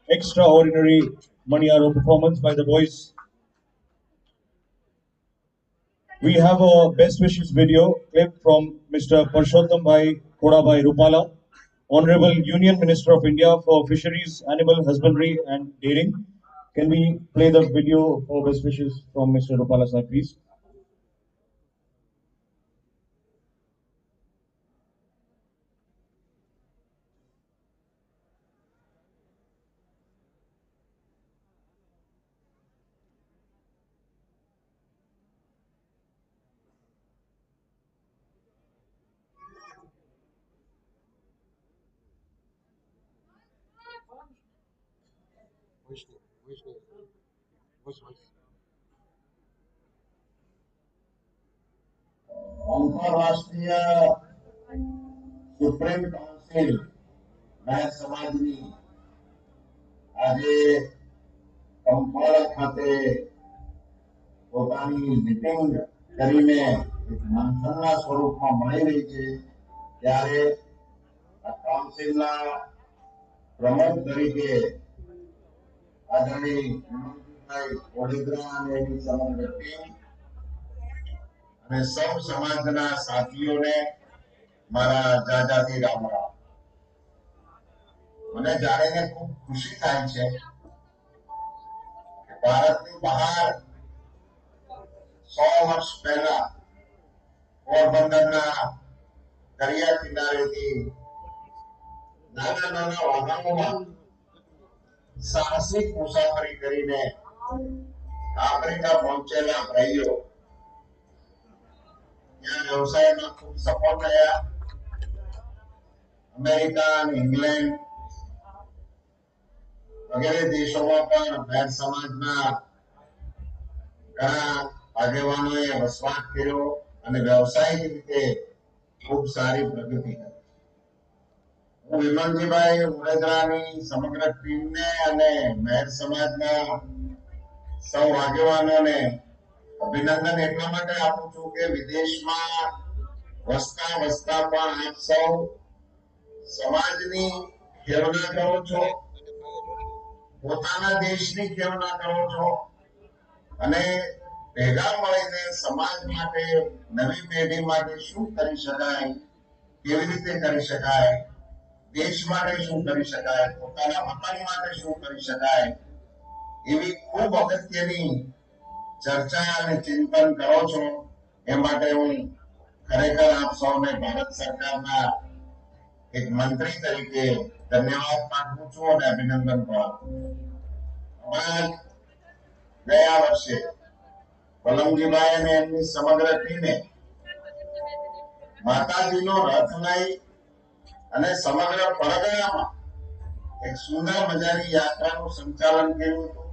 extraordinary Maniaro performance by the boys. We have a best wishes video clip from Mr. Parshottam Bhai Kodabhai Rupala, Honorable Union Minister of India for Fisheries, Animal Husbandry and Dairying. Can we play the video for best wishes from Mr. Rupala sir, please? अंतरराष्ट्रीय supreme council न्याय समाजनी આજે કંપાળ ખાતે પોતાની meeting કરીને એક મંથનના સ્વરૂપમાં મળી રહી છે ત્યારે આ કાઉન્સિલના પ્રમુખ તરીકે આદરણીય હિમાંશુભાઈ વડોદરા અને એની સમગ્ર ટીમ અને સૌ સમાજના સાથીઓને મારા જાજાથી રામ રામ. મને જાણીને ખૂબ ખુશી થાય છે કે ભારતની બહાર 100 વર્ષ પહેલા પોરબંદરના દરિયા કિનારેથી નાના નાના વાહનોમાં સાહસિક મુસાફરી કરીને આફ્રિકા પહોંચેલા ભાઈઓ ત્યાં વ્યવસાયમાં ખૂબ સફળ થયા. અમેરિકા અને ઇંગ્લેન્ડ વગેરે દેશોમાં પણ મહેર સમાજના ઘણા આગેવાનોએ વસવાટ કર્યો અને વ્યવસાયિક રીતે ખૂબ સારી પ્રગતિ કરી. હું વિમલજીભાઈ વડોદરાની સમગ્ર ટીમને અને મહેર સમાજના સૌ આગેવાનોને અભિનંદન એટલા માટે આપું છું કે વિદેશમાં વસતા વસતા પણ આપ સૌ સમાજની ખેવના કરો છો, પોતાના દેશની ખેવના કરો છો અને ભેગા મળીને સમાજ માટે નવી પેઢી માટે શું કરી શકાય, કેવી રીતે કરી શકાય, દેશ માટે શું કરી શકાય, પોતાના વતન માટે શું કરી શકાય, એવી ખૂબ અગત્યની ચર્ચા અને ચિંતન કરો છો. એ માટે હું ખરેખર આપ સૌને ભારત સરકારના એક મંત્રી તરીકે ધન્યવાદ પાઠવું છું અને અભિનંદન પણ આપું છું. હમણાં ગયા વર્ષે પલમજીભાઈ અને એમની સમગ્ર ટીમે માતાજીનો રથ લઈ અને સમગ્ર પરગણામાં એક સુંદર મજાની યાત્રાનું સંચાલન કર્યું હતું,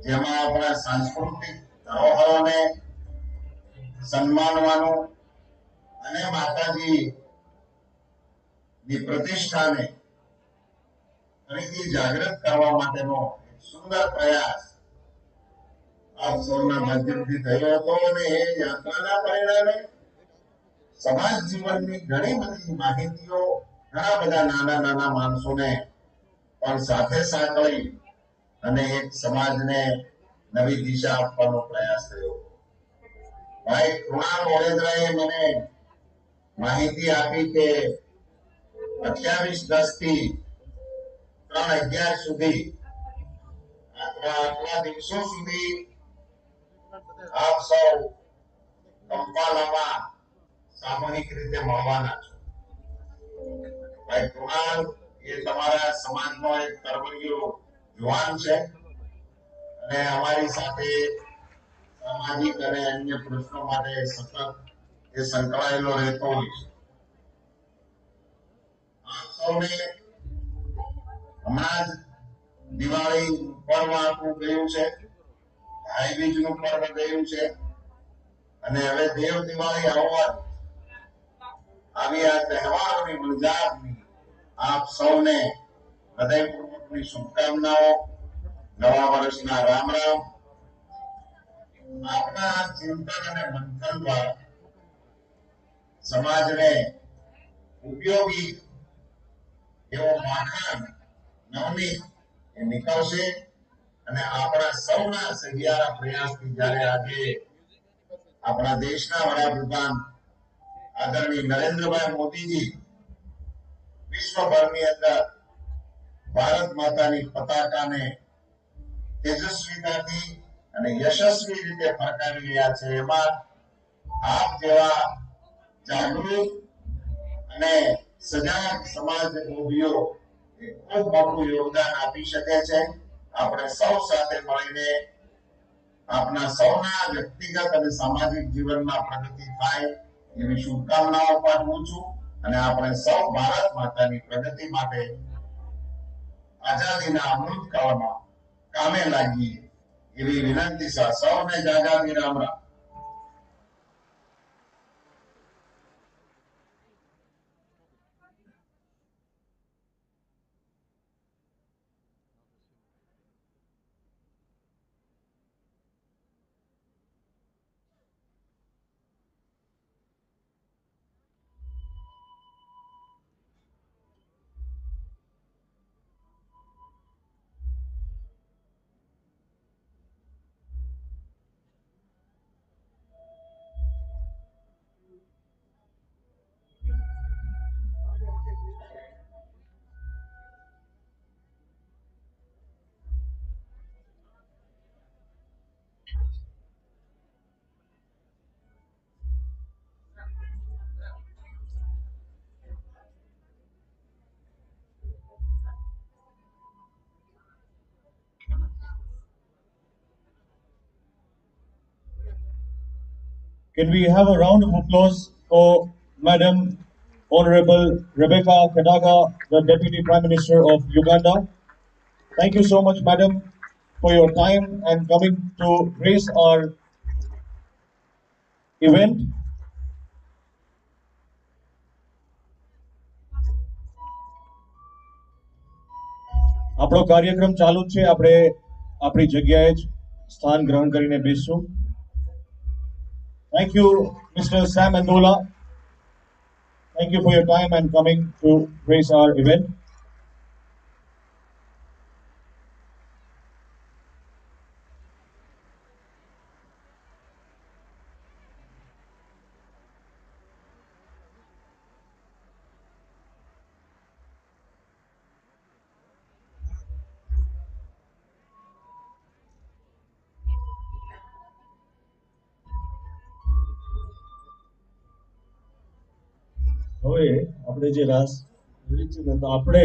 જેમાં આપણા સાંસ્કૃતિક ધરોહરોને સન્માનવાનું અને માતાજી ની પ્રતિષ્ઠાને ફરીથી જાગૃત કરવા માટેનો સુંદર પ્રયાસ આપ સૌના માધ્યમથી થયો હતો અને એ યાત્રાના પરિણામે સમાજ જીવનની ઘણી બધી માહિતીઓ ઘણા બધા નાના નાના માણસોને પણ સાથે સાંકળી અને એક સમાજને નવી દિશા આપવાનો પ્રયાસ થયો. ભાઈ કૃણાલ વડોદરાએ મને માહિતી આપી કે 28-10 થી 3-11 સુધી આટલા દિવસો સુધી આપ સૌ કંપાલામાં સામૂહિક રીતે મળવાના છો. ભાઈ કૃણાલ એ તમારા સમાજનો એક તરવરિયો યુવાન છે અને અમારી સાથે સામાજિક અને અન્ય પ્રશ્નો માટે સતત એ સંકળાયેલો રહેતો હોય છે. આપ સૌને હમણાં જ દિવાળી પર્વ આપણું ગયું છે, ભાઈબીજનું પર્વ ગયું છે અને હવે દેવ દિવાળી આવવાની આવી આ તહેવારોની ઉજાવણી આપ સૌને હૃદયપૂર્વકની શુભકામનાઓ, નવા વર્ષના રામ રામ. આપના ચિંતન અને મંથન દ્વારા સમાજને ઉપયોગી એવો માખણ નવનીત એ નીકળશે અને આપણા સૌના સહિયારા પ્રયાસથી જ્યારે આજે આપણા દેશના વડાપ્રધાન આદરણીય નરેન્દ્રભાઈ મોદીજી વિશ્વભરની અંદર ભારત માતાની પતાકાને તેજસ્વીતાથી અને યશસ્વી રીતે ફરકાવી રહ્યા છે એમાં આપ જેવા જાગૃત અને સજાગ સમાજ મોભીઓ ખૂબ મોટું યોગદાન આપી શકે છે આપણે સૌ સાથે મળીને આપના સૌના વ્યક્તિગત અને સામાજિક જીવનમાં પ્રગતિ થાય એવી શુભકામનાઓ પાઠવું છું અને આપણે સૌ ભારત માતાની પ્રગતિ માટે આઝાદીના અમૃતકાળમાં કામે લાગીએ એવી વિનંતી છે સૌને જાજાદી Ram Ram. Can we have a round of applause for Madam Honorable Rebecca Kadaga, the Deputy Prime Minister of Uganda? Thank you so much, Madam, for your time and coming to grace our event. આપણો કાર્યક્રમ ચાલુ છે, આપણે આપણી જગ્યાએ જ સ્થાન ગ્રહણ કરીને બેસશું. Thank you, Mr. Sam Andola. Thank you for your time and coming to grace our event. હવે આપણે જે રાસ છે ને તો આપણે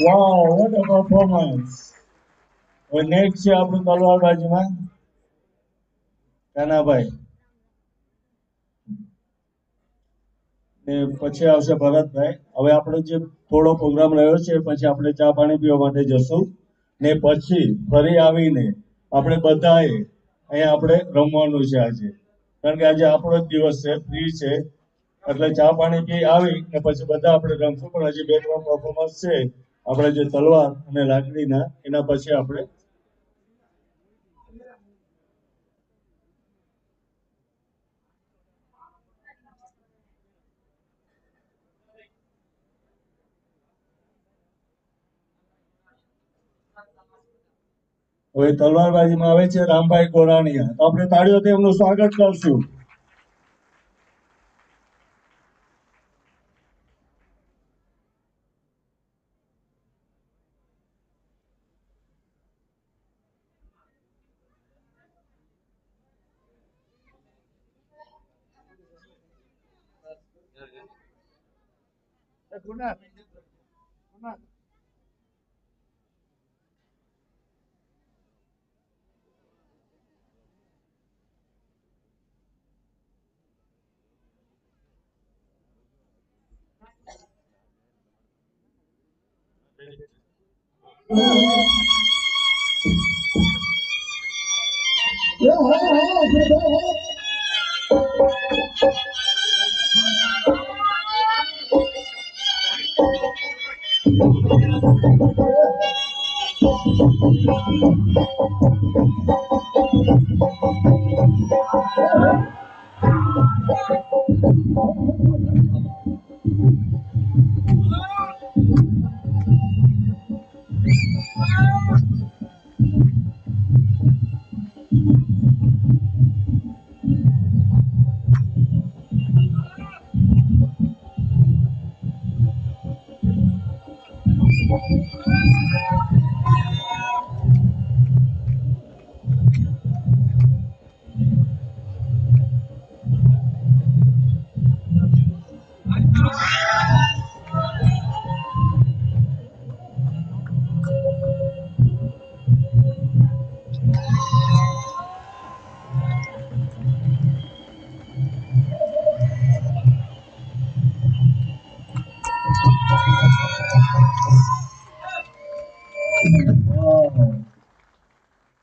Wow, what a performance. Next છે આપણું તલવારબાજીમાં કાનાભાઈ ને પછી આવશે ભરતભાઈ. હવે આપણે જે થોડો પ્રોગ્રામ રહ્યો છે પછી આપણે ચા પાણી પીવા માટે જશું ને પછી ફરી આવીને આપણે બધાએ અહીંયા આપણે રમવાનું છે આજે, કારણ કે આજે આપણો જ દિવસ છે, ફ્રી છે, એટલે ચા પાણી પી આવી ને પછી બધા આપણે રમશું. પણ હજી બે ત્રણ પરફોર્મન્સ છે આપણે જે તલવાર અને લાકડીના, એના પછી આપણે હવે તલવારબાજીમાં આવે છે રામભાઈ ગોરાણીયા. તો આપણે તાળીઓથી એમનું સ્વાગત કરશું.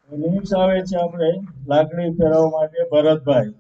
નેક્સ્ટ આવે છે આપણે લાકડી ફેરવવા માટે ભરતભાઈ.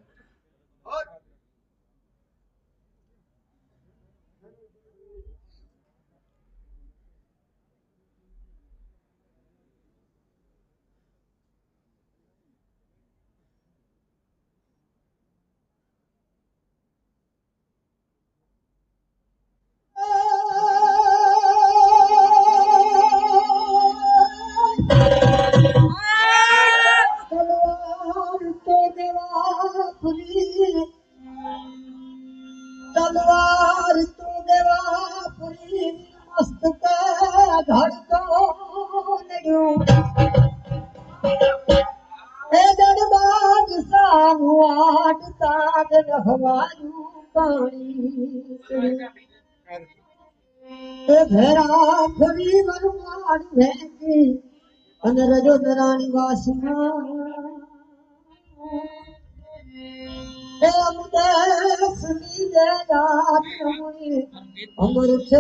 तलवार तो देवा पुरी मस्त पे धड़को लड्यू ए दरबार सामुआट ताग रहवायू पानी ए भेरा खुरी वरमार भेंकी अनर जो दरानी वासना अमृत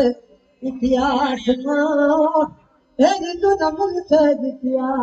इतिहास अमृत इतिहास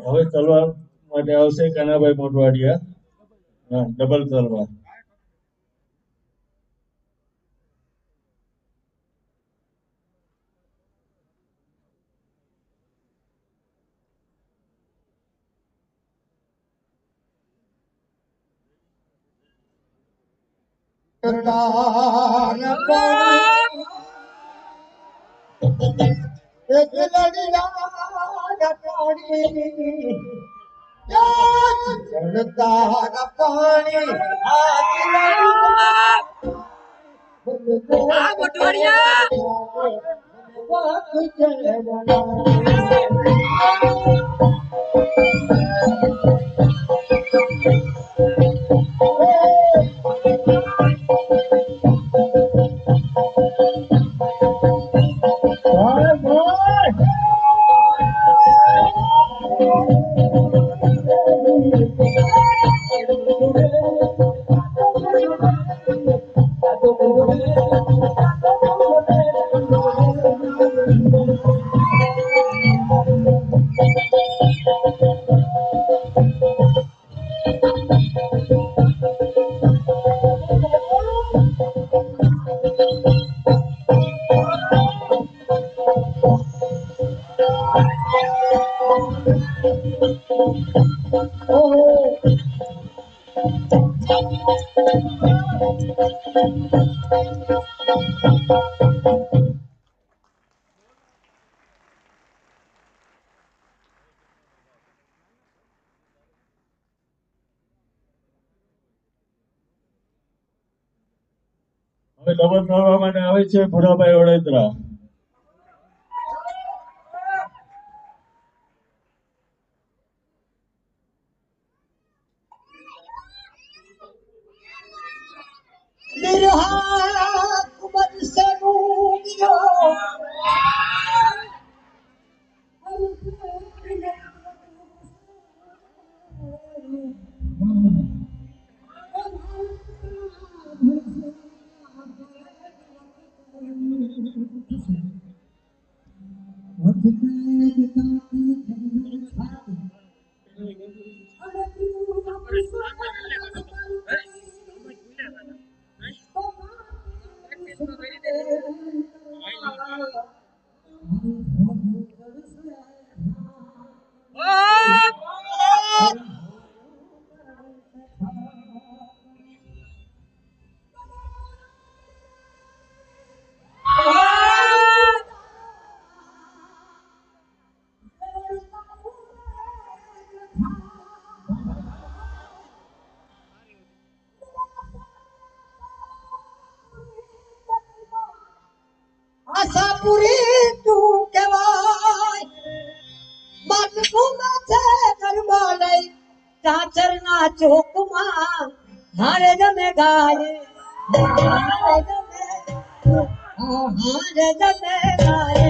હવે તલવાર માટે આવશે કાનાભાઈ મોટવાડિયા. હા, ડબલ તલવાર. एक लड़िया चढ़ता पानी હવે ડબલ કરવા માટે આવે છે ભુરાભાઈ વડોદરા. નિર્હાર કુમદ સનું આશાપુરી તું કહેવાય બાટલું માથે ગરબા લઈ ચાચરના ચોકમાં હારે જમે ગાય હારે જમે ગાય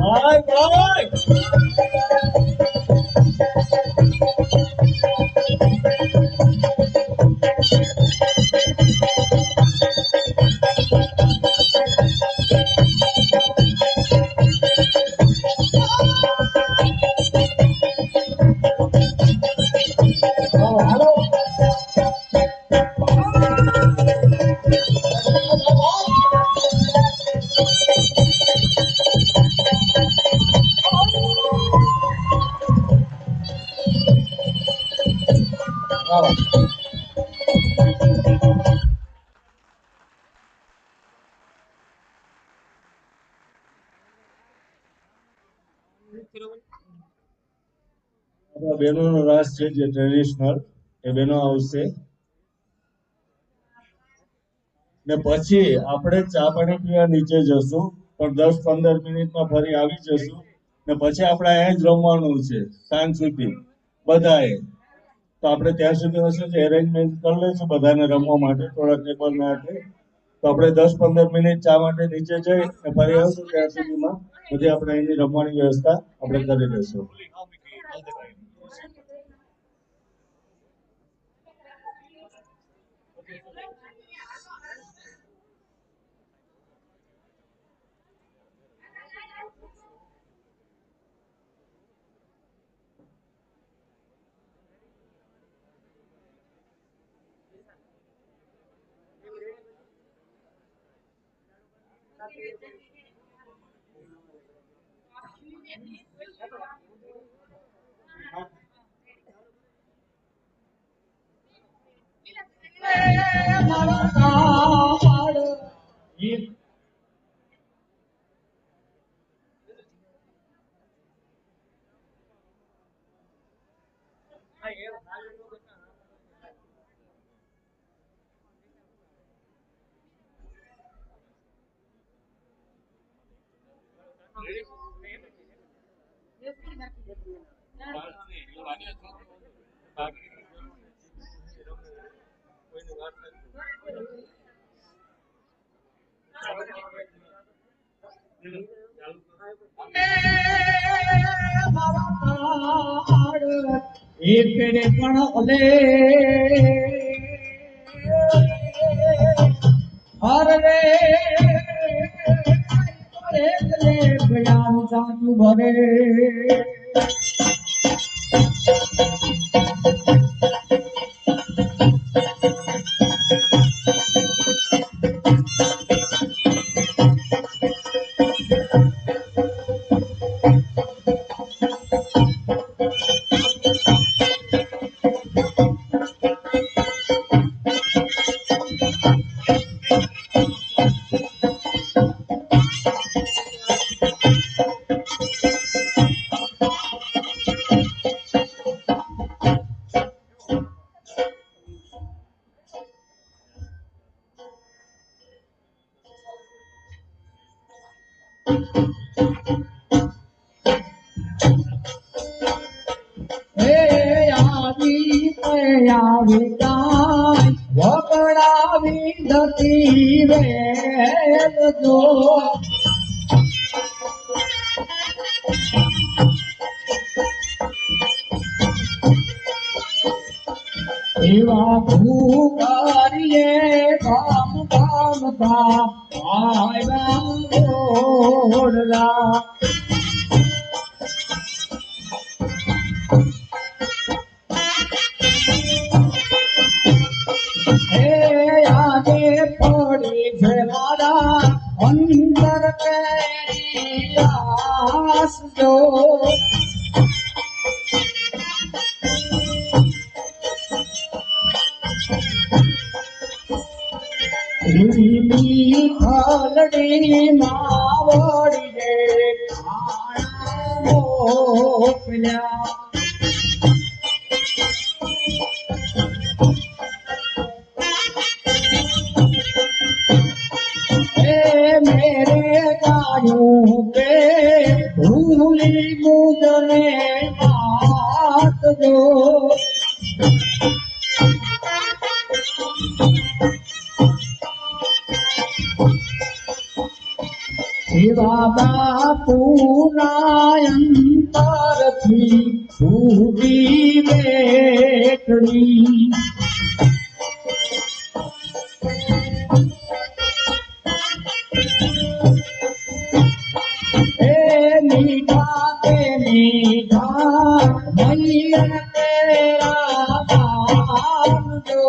ભાઈ ભાઈ આપણા બહેનોનો રાસ છે જે ટ્રેડિશનલ એ બહેનો આવશે ને પછી આપણે ચા પાણી પીવા નીચે જશું પણ 10-15 મિનિટમાં ફરી આવી જશું ને પછી આપણે અહીંયા જ રમવાનું છે સાંજ સુધી બધાએ. તો આપણે ત્યાં સુધી હશે તો એરેન્જમેન્ટ કરી લઈશું બધાને રમવા માટે થોડા ટેબલ માટે. તો આપણે 10-15 મિનિટ ચા માટે નીચે જઈ અને ફરી આવશું ત્યાં સુધીમાં બધી આપણે એની રમવાની વ્યવસ્થા આપણે કરી દઈશું. એકને પણ ઓલે હરે એકલે બયાન સાચું ભરે આવી કાંઈ વગડાવી દતી વેદ જો એવા ભૂકારીએ કામ કામતા આવ્યા ઓરડા હે આજે પડી છે મારા અંતર કેરી આસ જો ખલડી માવડીએ ખાણા મોકલ્યા मेरे गायों के भूली मुझने बात जो शिवा बापू नायंतर थी सूदी बेटड़ी मीठा के मीठा मैया तेरा नाम जो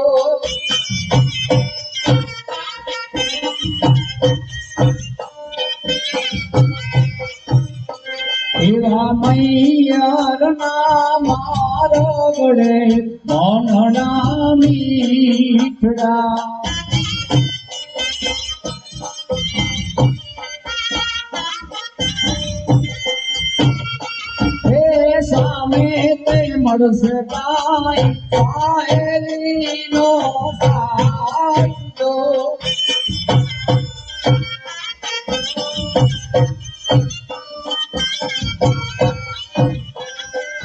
એવા મૈયારના મારો વડે મોનડા મીઠડા હે સામે તે મળશે કાંઈ પાયેલીનો ફાયદો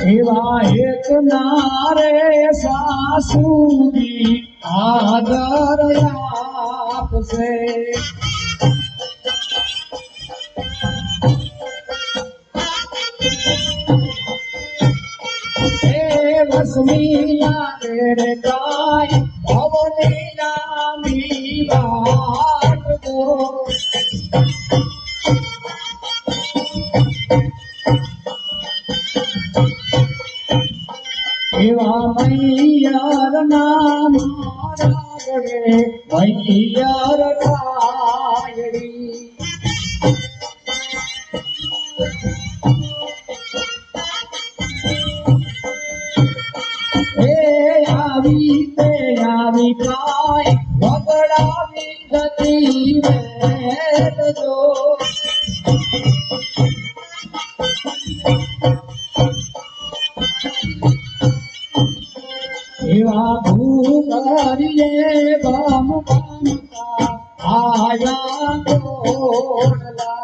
એવા એક નારે સાસુની આદર આપશે હે વસમીયા તેરે કાય ભવની નામી વાત દો એવા મૈયારના મારા વડે મૈયાર કાયડી હે આવી તે આવી કાય વગડાવી જતી વેદ જો એવા ભૂકારીએ બામ બામતા આયા કોડલા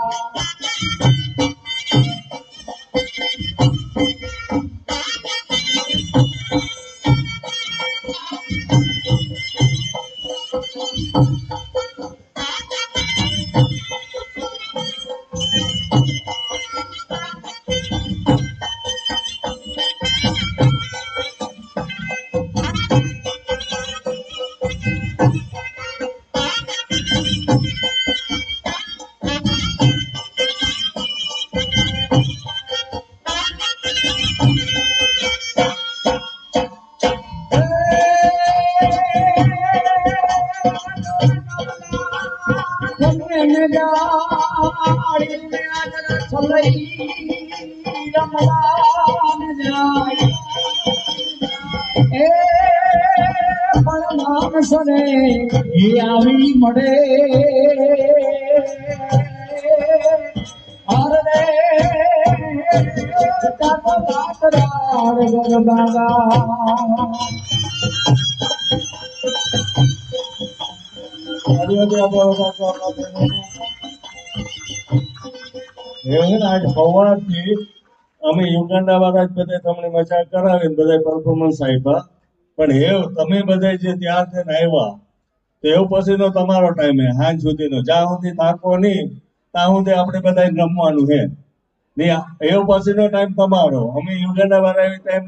गाड़ी में आज छलई रमदान जाय ए परनाम सने आवी मडे अरे तब लाकरार गरबागा આજ સવારથી અમે યુગાન્ડા વાળા જ બધા તમને મજા કરાવીને બધા પરફોર્મન્સ આપ્યા પણ એ તમે બધા જે ત્યાં થઈને આવ્યા તો એવું પછીનો તમારો ટાઈમ હે સાંજ સુધીનો જ્યાં સુધી થાકો નહીં ત્યાં સુધી આપણે બધા રમવાનું છે ને એવું પછીનો ટાઈમ તમારો અમે યુગાન્ડા વાળા એવી ટાઈમ